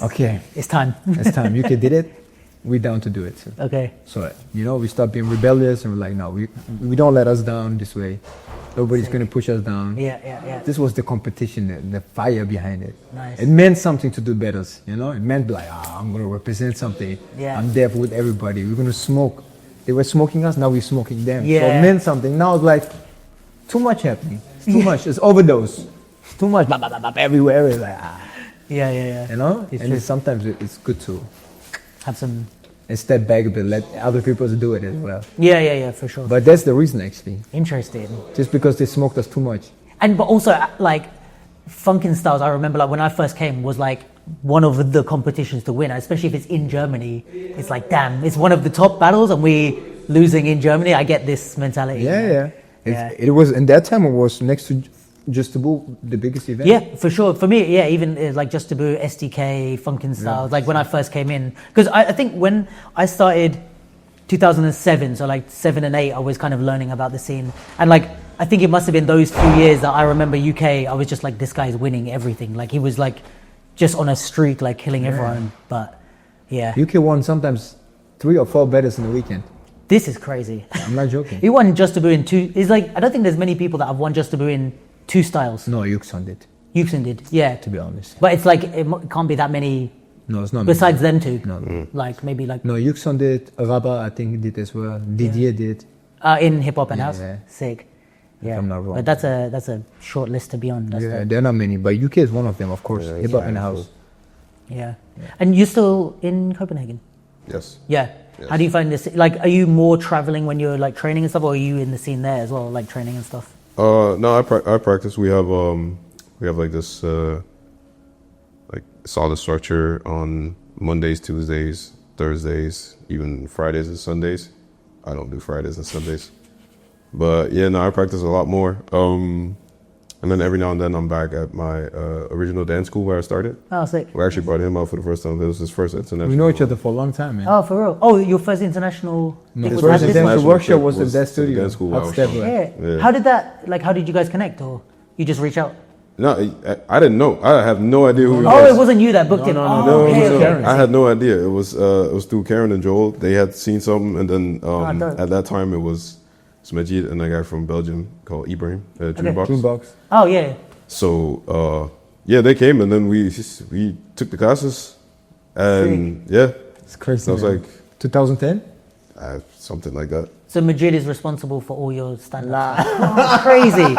okay, it's time. it's time. UK did it. We're down to do it. Okay. So, we stopped being rebellious and we're like, no, we don't let us down this way. Nobody's going to push us down. Yeah. This was the competition, the fire behind it. Nice. It meant something to do battles, It meant like, I'm going to represent something. Yeah. I'm there with everybody. We're going to smoke. They were smoking us, now we're smoking them. Yeah. So it meant something. Now it's like, too much happening. It's too much. It's overdose. It's too much. Everywhere. It's like, Yeah. It's and true. sometimes it's good to Have some. and step back a bit, let other people do it as well. Yeah, for sure. But that's the reason, actually. Interesting. Just because they smoked us too much. But also like Funkin' Styles, I remember like when I first came was like one of the competitions to win, especially if it's in Germany. It's like, damn, it's one of the top battles and we losing in Germany. I get this mentality. Yeah. It was, in that time, it was next to Just Taboo, the biggest event. Yeah, for sure. For me, yeah, even like Just Taboo, SDK, Funkin' Styles, like when I first came in. Because I think when I started 2007, so like 7 and 8, I was kind of learning about the scene. And like, I think it must have been those few years that I remember UK, I was just like, this guy's winning everything. Like he was like just on a streak, like killing everyone. But yeah. UK won sometimes 3 or 4 battles in a weekend. This is crazy. I'm not joking. He won Just Taboo in 2. It's like, I don't think there's many people that have won Just Taboo in 2 styles. No, Yuxon did, Griimsen did, yeah. to be honest. But it's like, it can't be that many No, it's not. besides them two. No. Like maybe like No, Yuxon did, Rabba I think did as well, Didier did. in hip hop and house. Yeah. Sick. Yeah. I'm not wrong. But that's a short list to be on. That's Yeah, there are not many, but UK is one of them, of course. Yeah, Hip hop yeah, in the house. yeah. And you're still in Copenhagen? Yes. Yeah. Yes. How do you find this? Like, are you more traveling when you're like training and stuff, or are you in the scene there as well, like training and stuff? No, I practice. We have like this like solid structure on Mondays, Tuesdays, Thursdays, even Fridays and Sundays. I don't do Fridays and Sundays, but yeah, no, I practice a lot more. And then every now and then I'm back at my original dance school where I started. Oh, sick. We actually brought him out for the first time. It was his first international. We know each other for a long time, man. Oh, for real? Oh, your first international. No, thing his was first at this international one? workshop was was at that the studio. dance school Hot I was Step. from. Yeah. Yeah. How did you guys connect, or you just reach out? No, I didn't know. I have no idea who he Oh, was. it wasn't you that booked him. no, Oh, No, okay, it was, okay. Karen. I had no idea. It was through Karen and Joel. They had seen something, and then dope. at that time it was Majid and a guy from Belgium called Ibrahim, Dreambox. Boombox. Oh, yeah. So yeah, they came, and then we took the classes, and yeah, It's crazy. so I was man. like 2010? something like that. So Majid is responsible for all your stand-up. Oh, crazy.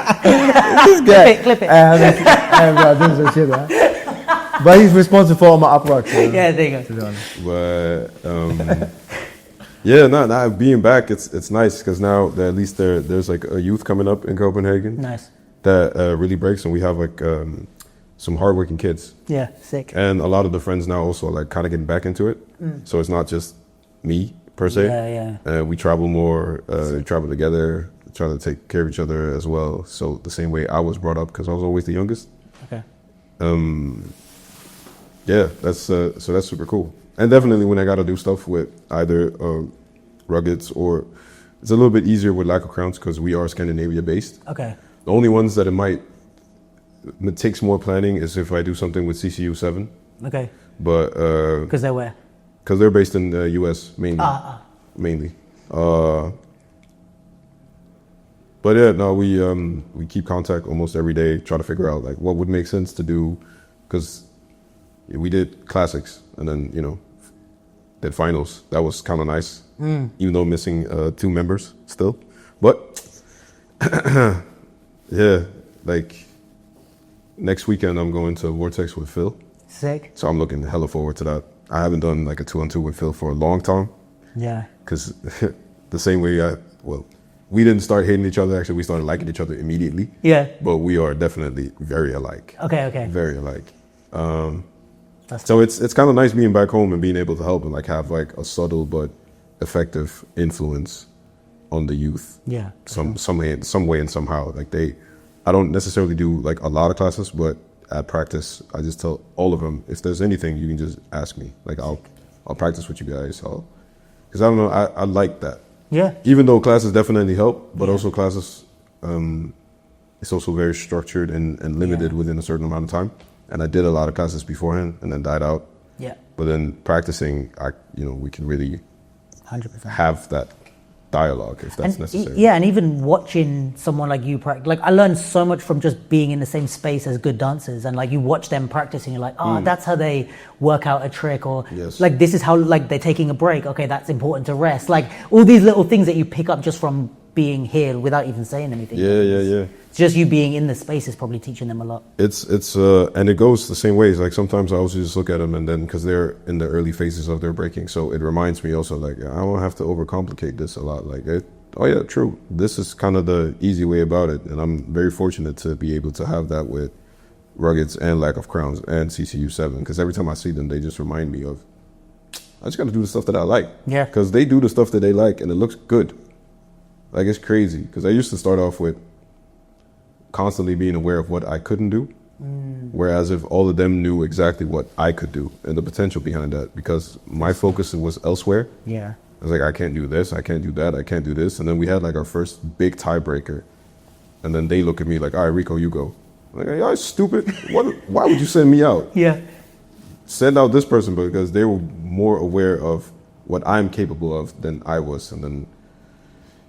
Clip it. I have done some shit, huh? But he's responsible for all my uprocks. Yeah, there you To go. be honest. But yeah, no, now being back, it's nice because now at least there's like a youth coming up in Copenhagen Nice. that really breaks, and we have like some hardworking kids. Yeah, sick. And a lot of the friends now also like kind of getting back into it. So it's not just me per se. Yeah. We travel more, travel together, try to take care of each other as well. So the same way I was brought up because I was always the youngest. Okay. Yeah, that's so that's super cool. And definitely when I got to do stuff with either Ruggeds or it's a little bit easier with Lack of Crowns because we are Scandinavia based. Okay. The only ones that it takes more planning is if I do something with CCU 7. Okay. But Because they're where? because they're based in the U.S. mainly. Mainly. But yeah, no, we keep contact almost every day, try to figure out like what would make sense to do, because we did classics and then did finals. That was kind of nice, even though missing 2 members still. But yeah, like next weekend I'm going to Vortex with Phil. Sick. So I'm looking hella forward to that. I haven't done like a 2-on-2 with Phil for a long time. Yeah. Because the same way we didn't start hating each other. Actually, we started liking each other immediately. Yeah. But we are definitely very alike. Okay. Very alike. That's So it's kind of nice being back home and being able to help and like have like a subtle but effective influence on the youth. Yeah. Some way and somehow. Like I don't necessarily do like a lot of classes, but at practice, I just tell all of them, if there's anything, you can just ask me. Like I'll practice with you guys. Because Because I don't know, I like that. Yeah. Even though classes definitely help, but also classes, it's also very structured and limited within a certain amount of time. And I did a lot of classes beforehand and then died out. Yeah. But then practicing, we can really 100%. have that dialogue if that's necessary. Yeah, and even watching someone like you practice, like I learned so much from just being in the same space as good dancers, and like you watch them practicing, you're like, oh, that's how they work out a trick, or like this is how like they're taking a break. Okay, that's important to rest. Like all these little things that you pick up just from being here without even saying anything. Yeah. It's just you being in the space is probably teaching them a lot. It's and it goes the same ways. Like sometimes I also just look at them and then because they're in the early phases of their breaking, so it reminds me also like I don't have to overcomplicate this a lot. Like, oh yeah, true. This is kind of the easy way about it, and I'm very fortunate to be able to have that with Ruggeds and Lack of Crowns and CCU7. Because every time I see them, they just remind me of I just got to do the stuff that I like. Yeah. Because they do the stuff that they like, and it looks good. Like it's crazy. Because I used to start off with constantly being aware of what I couldn't do. Whereas if all of them knew exactly what I could do and the potential behind that, because my focus was elsewhere. Yeah. I was like, I can't do this, I can't do that, I can't do this. And then we had like our first big tiebreaker. And then they look at me like, all right, Rico, you go. I'm like, y'all stupid. Why would you send me out? Yeah. Send out this person because they were more aware of what I'm capable of than I was. And then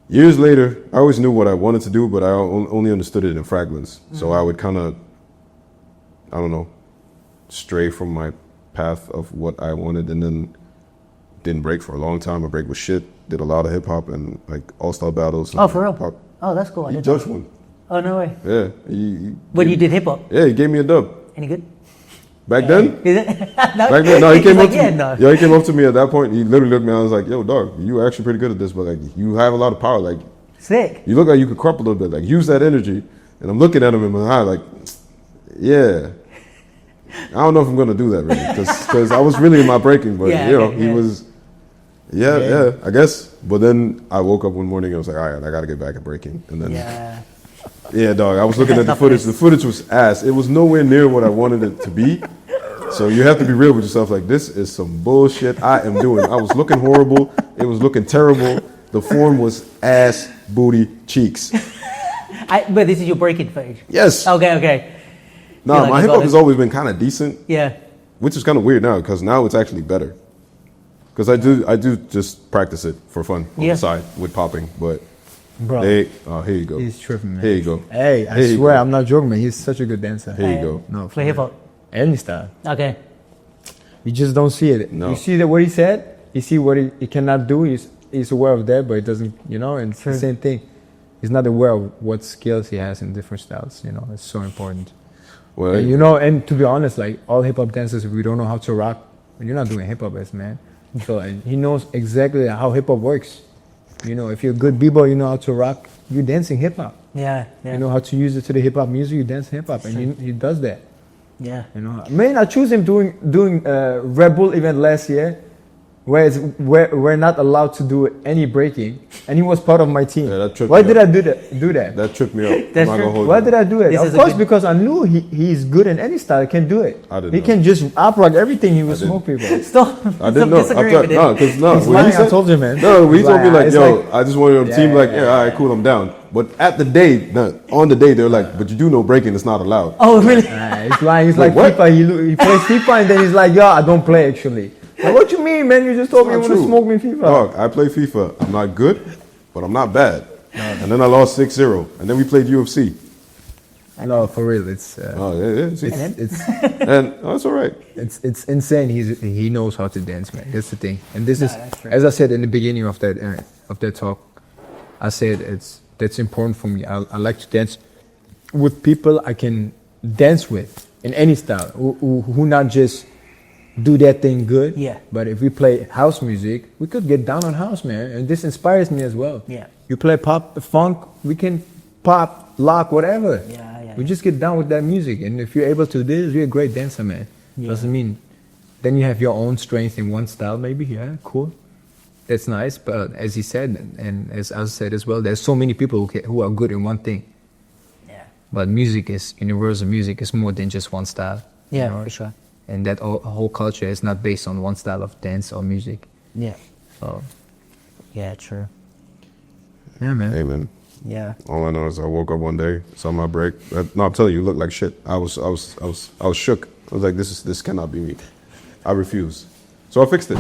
years later, I always knew what I wanted to do, but I only understood it in fragments. So I would kind of, I don't know, stray from my path of what I wanted, and then didn't break for a long time. My break was shit. Did a lot of hip hop and like all-star battles. Oh, for real? Pop. Oh, that's cool. I He didn't judged know. one. Oh, no way. Yeah. When you did hip hop? Yeah, he gave me a dub. Any good? Back then? Is it? No. Back then, no, he He's came like, up to yeah, me. no. Yo, he came up to me at that point. He literally looked at me and I was like, yo, dog, you actually pretty good at this, but like you have a lot of power. Like Sick. you look like you could crop a little bit. Like use that energy. And I'm looking at him in my eye like, yeah. I don't know if I'm gonna do that really, because I was really in my breaking, but he was, I guess. But then I woke up one morning and I was like, all right, I gotta get back at breaking. And then, yeah, dog, I was looking at the footage. The footage was ass. It was nowhere near what I wanted it to be. So you have to be real with yourself. Like, this is some bullshit I am doing. I was looking horrible. It was looking terrible. The form was ass, booty, cheeks. But this is your breaking footage? Yes. Okay. No, my hip hop has always been kind of decent. Yeah. Which is kind of weird now, because now it's actually better. Because I do just practice it for fun on the side with popping. But Bro, here you go. He's tripping, man. Here you go. Hey, I swear, I'm not joking, man. He's such a good dancer. Here you go. No, Play hip hop. Any style. Okay. You just don't see it. No. You see that what he said. You see what he cannot do. He's aware of that, but it doesn't. And it's the same thing. He's not aware of what skills he has in different styles. It's so important. Well, And, and to be honest, like all hip hop dancers, if we don't know how to rock, you're not doing hip hop as man. So and he knows exactly how hip hop works. If you're a good b-boy, you know how to rock. You're dancing hip hop. Yeah. You know how to use it to the hip hop music. You dance hip hop, and he does that. Yeah. Man, I choose him doing Red Bull event last year, where we're not allowed to do any breaking, and he was part of my team. Yeah, that tripped Why me did up. I do that? That tripped me up. That's I'm not true. gonna hold Why you. did I do it? This Of is a course, good- because I knew he's good in any style. He can do it. I didn't He know. can just up-rock everything. He will didn't. smoke people. Stop. I didn't know. Disagree with him. No, because no. He's when lying, he said- I told you, man. No, when he He's told me lying. like, It's yo, like- I just wanted on the team, like, all right, cool, I'm down. But at the day, on the day, they're like, but you do know breaking is not allowed. Oh, really? He's lying. He's like What? FIFA. He plays FIFA, and then he's like, yo, I don't play actually. Like, what you mean, man? You just told me you Not want to true. smoke me FIFA. Dog, I play FIFA. I'm not good, but I'm not bad. And then I lost 6-0. And then we played UFC. No, for real, it's Oh, yeah. See? it's And it's all right. it's insane. He knows how to dance, man. That's the thing. And this is, that's true. as I said in the beginning of that talk, I said that's important for me. I like to dance with people I can dance with in any style, who not just do that thing good. Yeah. But if we play house music, we could get down on house, man. And this inspires me as well. Yeah. You play pop, funk, we can pop, lock, whatever. Yeah. We just get down with that music. And if you're able to do this, you're a great dancer, man. Yeah. Doesn't mean then you have your own strength in one style, maybe. Yeah, cool. That's nice. But as he said, and as I said as well, there's so many people who are good in one thing. Yeah. But music is universal. Music is more than just one style. Yeah, for sure. And that whole culture is not based on one style of dance or music. Yeah. So Yeah, true. Yeah, man. Hey, man. Yeah. All I know is I woke up one day, saw my break. No, I'm telling you, you look like shit. I was shook. I was like, this cannot be me. I refuse. So I fixed it.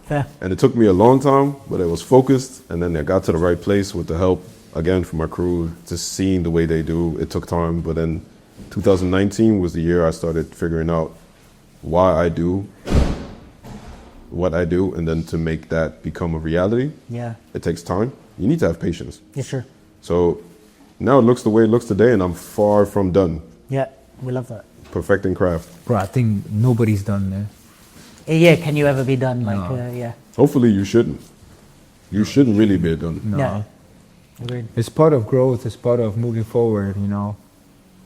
Fair. And it took me a long time, but it was focused. And then I got to the right place with the help, again, from my crew, just seeing the way they do. It took time, but then 2019 was the year I started figuring out why I do what I do, and then to make that become a reality, Yeah. it takes time. You need to have patience. Yeah, sure. So now it looks the way it looks today, and I'm far from done Yeah, we love that. perfecting craft. Bro, I think nobody's done there. Yeah, can you ever be done? Like, No. yeah. Hopefully you shouldn't. You shouldn't really be done. No. Yeah. Agreed. It's part of growth. It's part of moving forward, you know.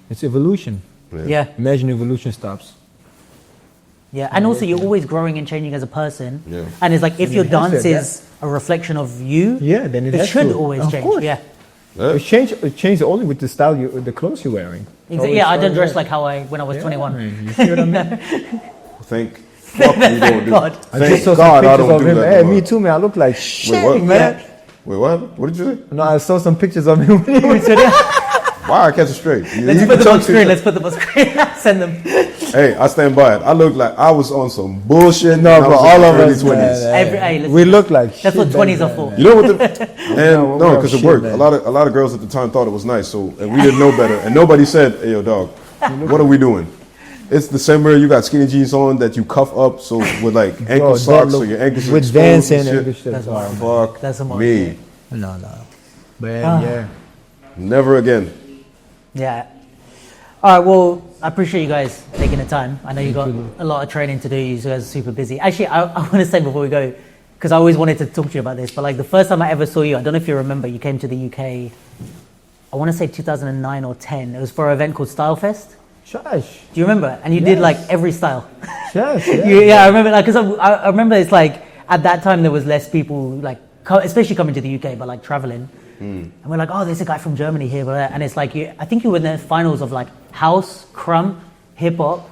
It's evolution. Yeah. Imagine evolution stops. Yeah, and also you're always growing and changing as a person. Yeah. And it's like if And your it has dance to, is a reflection of you, Yeah, then it has should to. always Of change. course. Yeah. Yeah. It changed only with the style, the clothes you're wearing. Exactly. Yeah, I don't dress like how I when I was 21. You see what I mean? Thank fuck you don't do. God. I Thank just saw God some I pictures don't of do him. that Hey, no me more. too, man. I look like shit, what? man. Wait, what? What did you say? No, I saw some pictures of him. Why I catch it straight? Let's put them on screen. Let's put them on screen. Send them. Hey, I stand by it. I look like I was on some bullshit. No, and I bro, was in all my of early us, 20s. Hey, let's we do look like That's shit what 20s back are for. then. You know what? And No, no, we're because it shit, worked. man. A lot of girls at the time thought it was nice. So, and we didn't know better. And nobody said, "Hey, yo, dog, what are we doing?" It's December. You got skinny jeans on that you cuff up, so with like ankle Bro, that socks, so look- your ankles are with exposed Vans and and shit. everything. That's horrible. Fuck That's a mark, me. No. But yeah. Never again. Yeah. All right. Well, I appreciate you guys taking the time. I know you got a lot of training to do. You guys are super busy. Actually, I want to say before we go, because I always wanted to talk to you about this, but like the first time I ever saw you, I don't know if you remember, you came to the UK. I want to say 2009 or 10. It was for an event called Style Fest. Shush. Do you remember? And you did Yes. like every style. Shush. Yeah, I remember. Like, because I remember it's like at that time there was less people like, especially coming to the UK, but like traveling. And we're like, oh, there's a guy from Germany here, and it's like I think you were in the finals of like house, crump, hip hop,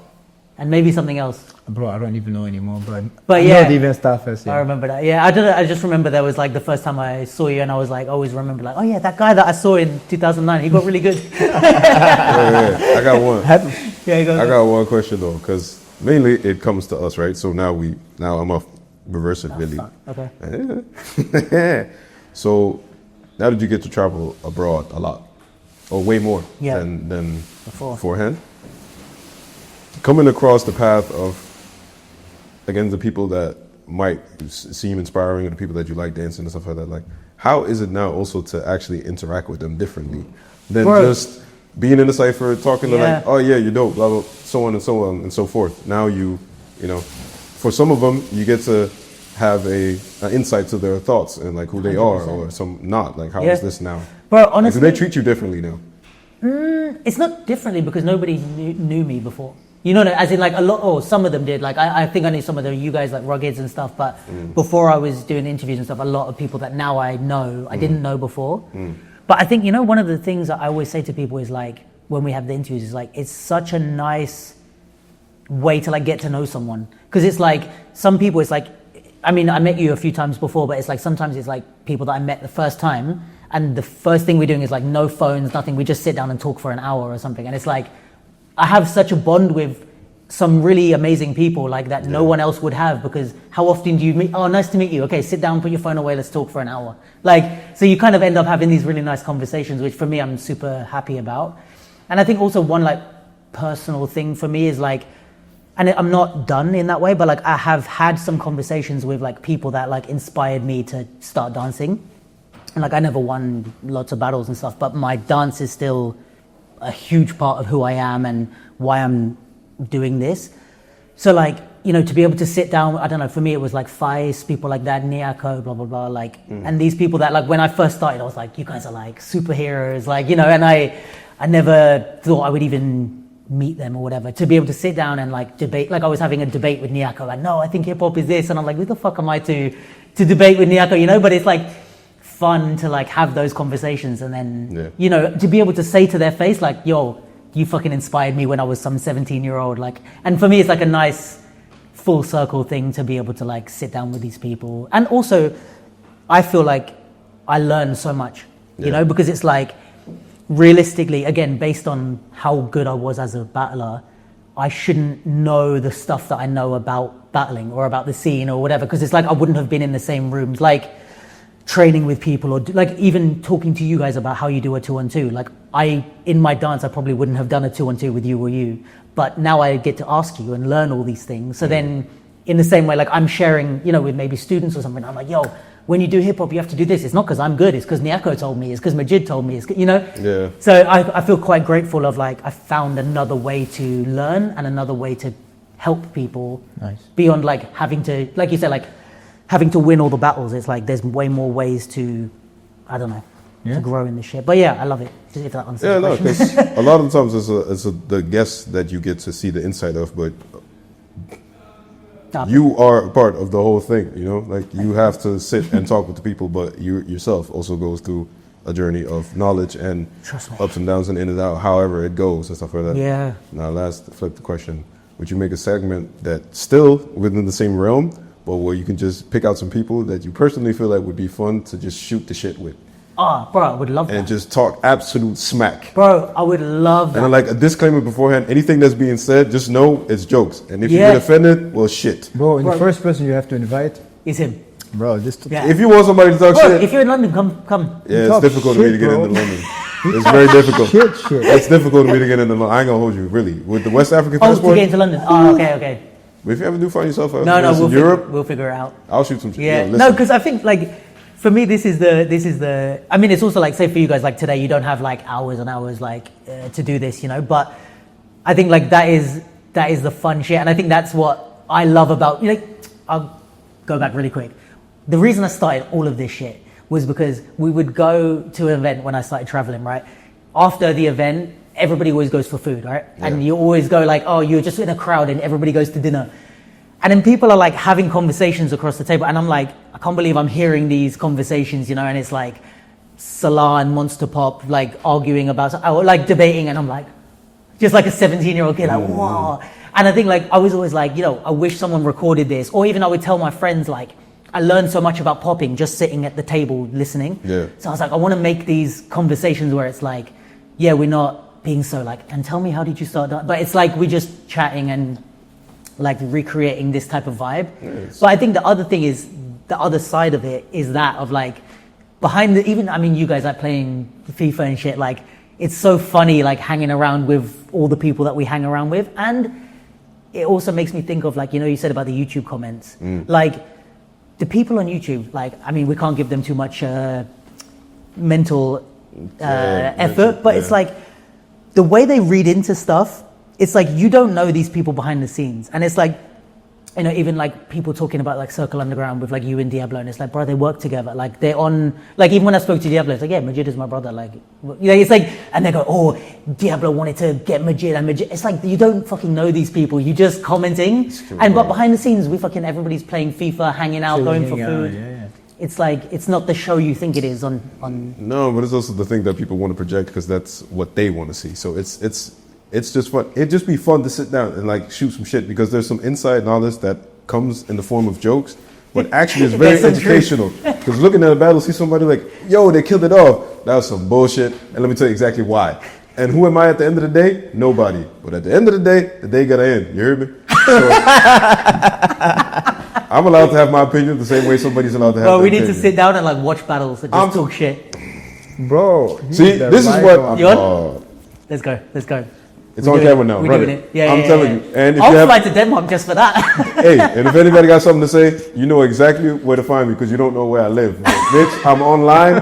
and maybe something else. Bro, I don't even know anymore, but But I yeah. know the event stuff is, I remember that. Yeah, I don't know. I just remember there was like the first time I saw you, and I was like, always remember like, oh yeah, that guy that I saw in 2009, he got really good. Yeah. I got one. Yeah, he got. I got one question though, because mainly it comes to us, right? So now I'm off reverse it really. Okay. So now did you get to travel abroad a lot, or way more Yeah. than Before. beforehand? Coming across the path of, again, the people that might seem inspiring, or the people that you like dancing and stuff like that, like, how is it now also to actually interact with them differently than Bro. just being in the cipher, talking to Yeah. like, oh yeah, you're dope, blah, blah, so on and so forth. Now you know, for some of them, you get to have an insight to their thoughts and like who they are, or some not. Like, how is Yeah. this now? Bro, Like, do honestly, they treat you differently now? it's not differently because nobody knew me before. You know, as in like a lot, or some of them did. Like I think I knew some of you guys like Ruggeds and stuff, but before I was doing interviews and stuff, a lot of people that now I know, I didn't know before. But I think, you know, one of the things that I always say to people is like, when we have the interviews, is like, it's such a nice way to like get to know someone. Because it's like, some people, it's like, I mean, I met you a few times before, but it's like, sometimes it's like people that I met the first time, and the first thing we're doing is like no phones, nothing. We just sit down and talk for an hour or something. And it's like, I have such a bond with some really amazing people like that no one else would have, because how often do you meet? Oh, nice to meet you. Okay, sit down, put your phone away, let's talk for an hour. Like, so you kind of end up having these really nice conversations, which for me, I'm super happy about. And I think also one like personal thing for me is like, and I'm not done in that way, but like I have had some conversations with like people that like inspired me to start dancing. And like I never won lots of battles and stuff, but my dance is still a huge part of who I am and why I'm doing this. So like, you know, to be able to sit down, I don't know, for me it was like Feist, people like that, Niako, blah, blah, blah, like, and these people that like, when I first started, I was like, you guys are like superheroes, like, you know, and I never thought I would even meet them or whatever, to be able to sit down and like debate, like I was having a debate with Niako, like, no, I think hip hop is this, and I'm like, who the fuck am I to debate with Niako, you know, but it's like fun to like have those conversations, and then, you know, to be able to say to their face, like, yo, you fucking inspired me when I was some 17-year-old, like, and for me, it's like a nice full circle thing to be able to like sit down with these people. And also, I feel like I learn so much, you Yeah. know, because it's like realistically, again, based on how good I was as a battler, I shouldn't know the stuff that I know about battling or about the scene or whatever, because it's like I wouldn't have been in the same rooms, like training with people or like even talking to you guys about how you do a 2-on-2. Like in my dance, I probably wouldn't have done a 2-on-2 with you or you, but now I get to ask you and learn all these things. So then in the same way, like I'm sharing, you know, with maybe students or something, I'm like, yo, when you do hip hop, you have to do this. It's not because I'm good. It's because Nyako told me. It's because Majid told me. It's, you know? Yeah. So I feel quite grateful of like, I found another way to learn and another way to help people. Nice. Beyond like having to, like you said, like having to win all the battles. It's like, there's way more ways to, I don't know, to grow in this shit. But yeah, I love it. If that answers Yeah, the no, question. because a lot of the times it's the guests that you get to see the inside of, but you are part of the whole thing, you know? Like, you have to sit and talk with the people, but you yourself also goes through a journey of knowledge and Trust me. ups and downs and in and out, however it goes and stuff like that. Yeah. Now, last, flip the question. Would you make a segment that's still within the same realm, but where you can just pick out some people that you personally feel like would be fun to just shoot the shit with Bro, I would love and that. just talk absolute smack? Bro, I would love that. And like a disclaimer beforehand, anything that's being said, just know it's jokes. And if you Yeah. get offended, well, shit. Bro, and Bro. the first person you have to invite, It's him. bro, this. Yeah. If you want somebody to talk Bro, shit, if you're in London, come. yeah, it's talk difficult for me to shit, get bro. into London. It's very difficult. Shit. It's difficult for me to get into London. I ain't gonna hold you, really. With the West African Oh, to passport, get into London. Oh, okay. but if you ever do find yourself out No, in we'll Europe, we'll figure it out. I'll shoot some shit. Yeah, Yo, no, listen. because I think like for me, this is the. I mean, it's also like say for you guys, like today, you don't have like hours and hours like to do this, you know. But I think like that is the fun shit, and I think that's what I love about. You know, I'll go back really quick. The reason I started all of this shit was because we would go to an event when I started traveling, right? After the event, everybody always goes for food, right? Yeah. And you always go like, oh, you're just in a crowd and everybody goes to dinner. And then people are like having conversations across the table. And I'm like, I can't believe I'm hearing these conversations, you know, and it's like Salah and Monster Pop, like arguing about, or like debating. And I'm like, just like a 17-year-old kid, like, wow. And I think like, I was always like, you know, I wish someone recorded this. Or even I would tell my friends, like, I learned so much about popping just sitting at the table listening. Yeah. So I was like, I want to make these conversations where it's like, yeah, we're not being so like, and tell me, how did you start? But it's like, we're just chatting and like recreating this type of vibe. Yes. But I think the other thing is, the other side of it is that of like, behind the, even, I mean, you guys like playing FIFA and shit, like, it's so funny, like hanging around with all the people that we hang around with. And it also makes me think of like, you know, you said about the YouTube comments, like the people on YouTube, like, I mean, we can't give them too much mental effort, but it's like the way they read into stuff, it's like you don't know these people behind the scenes. And it's like, you know, even like people talking about like Circle Underground with like you and Diablo, and it's like, bro, they work together. Like they're on, like even when I spoke to Diablo, it's like, yeah, Majid is my brother. Like, you know, it's like, and they go, oh, Diablo wanted to get Majid and Majid. It's like, you don't fucking know these people. You just commenting. And but behind the scenes, we everybody's playing FIFA, hanging out, going for food. Yeah. It's like, it's not the show you think it is on. No, but it's also the thing that people want to project because that's what they want to see. So it's just fun. It'd just be fun to sit down and like shoot some shit because there's some inside knowledge that comes in the form of jokes, but actually it's very That's so true. educational. Because looking at a battle, see somebody like, yo, they killed it off. That was some bullshit. And let me tell you exactly why. And who am I at the end of the day? Nobody. But at the end of the day gotta end. You heard me? So, I'm allowed to have my opinion the same way somebody's allowed to have Well, their we need to opinion. sit down and like watch battles and just talk shit. Bro, See, this is what... You on? Let's go. it's We're on doing camera now. We're Run doing it. it. Yeah, I'm telling you. And if I'll you have, fly to Denmark just for that. hey, and if anybody got something to say, you know exactly where to find me because you don't know where I live. Bitch, I'm online.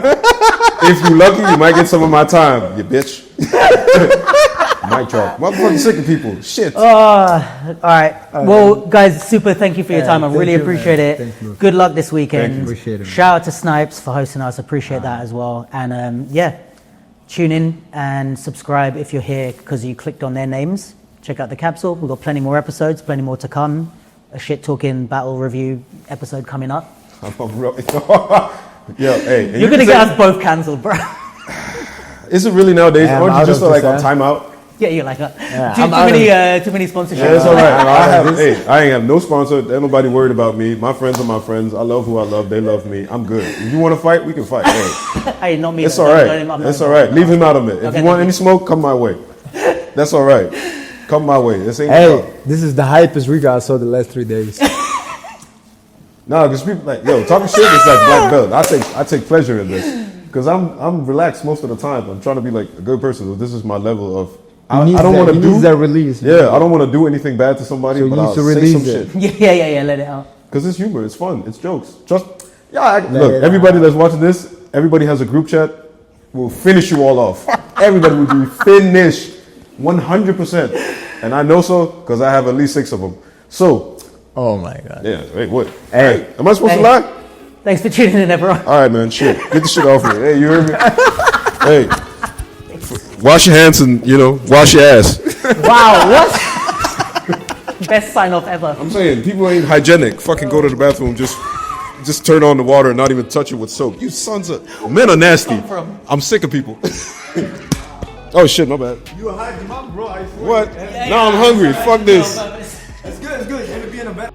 If you lucky, you might get some of my time, you bitch. Mic drop. Motherfucking sick of people. Shit. All right. Well, guys, super thank you for your time. I thank really you, appreciate man. it. Thank you. Good luck this weekend. Thank you. Appreciate it, man. Shout out to Snipes for hosting us. Appreciate that as well. And yeah, tune in and subscribe if you're here because you clicked on their names. Check out the capsule. We've got plenty more episodes, plenty more to come. A shit talking battle review episode coming up. I'm a real... Yo, hey. and You're you going to can get say- us both cancelled, bro. Is it really nowadays? Yeah, Or I'm you out just of like this, on timeout? Yeah, you're like that. Yeah, Too many sponsorships. Yeah, it's all right. I ain't have no sponsor. Ain't nobody worried about me. My friends are my friends. I love who I love. They love me. I'm good. If you want to fight, we can fight. Hey, Hey, not me. it's all right. It's all right. Leave him out of it. If you want any smoke, come my way. That's all right. Come my way. This ain't Hey, this is the hypest we got so the last 3 days. No, because people like, yo, talking shit is like black belt. I take pleasure in this because I'm relaxed most of the time. I'm trying to be like a good person. So this is my level of. I don't want to do that release. Yeah, I don't want to do anything bad to somebody, So but you I'll need to say release some it. shit. Yeah. Let it out. Because it's humor, it's fun, it's jokes. Look, everybody that's watching this, everybody has a group chat. We'll finish you all off. Everybody will be finished, 100%. And I know so because I have at least 6 of them. So. Oh my God. Yeah, wait, what? Hey. Am I supposed to lie? Thanks for tuning in, everyone. All right, man, shit. Get the shit off me. Hey, you heard me? Hey. Wash your hands and, wash your ass. Wow, what? Best sign off ever. I'm saying, people ain't hygienic. Fucking go to the bathroom, just turn on the water and not even touch it with soap. You sons of... Men are nasty. I'm sick of people. Oh, shit, my bad. You a hype mom, bro. I swear. What? Now I'm hungry. Fuck this. It's good. It's good. You be in a bed.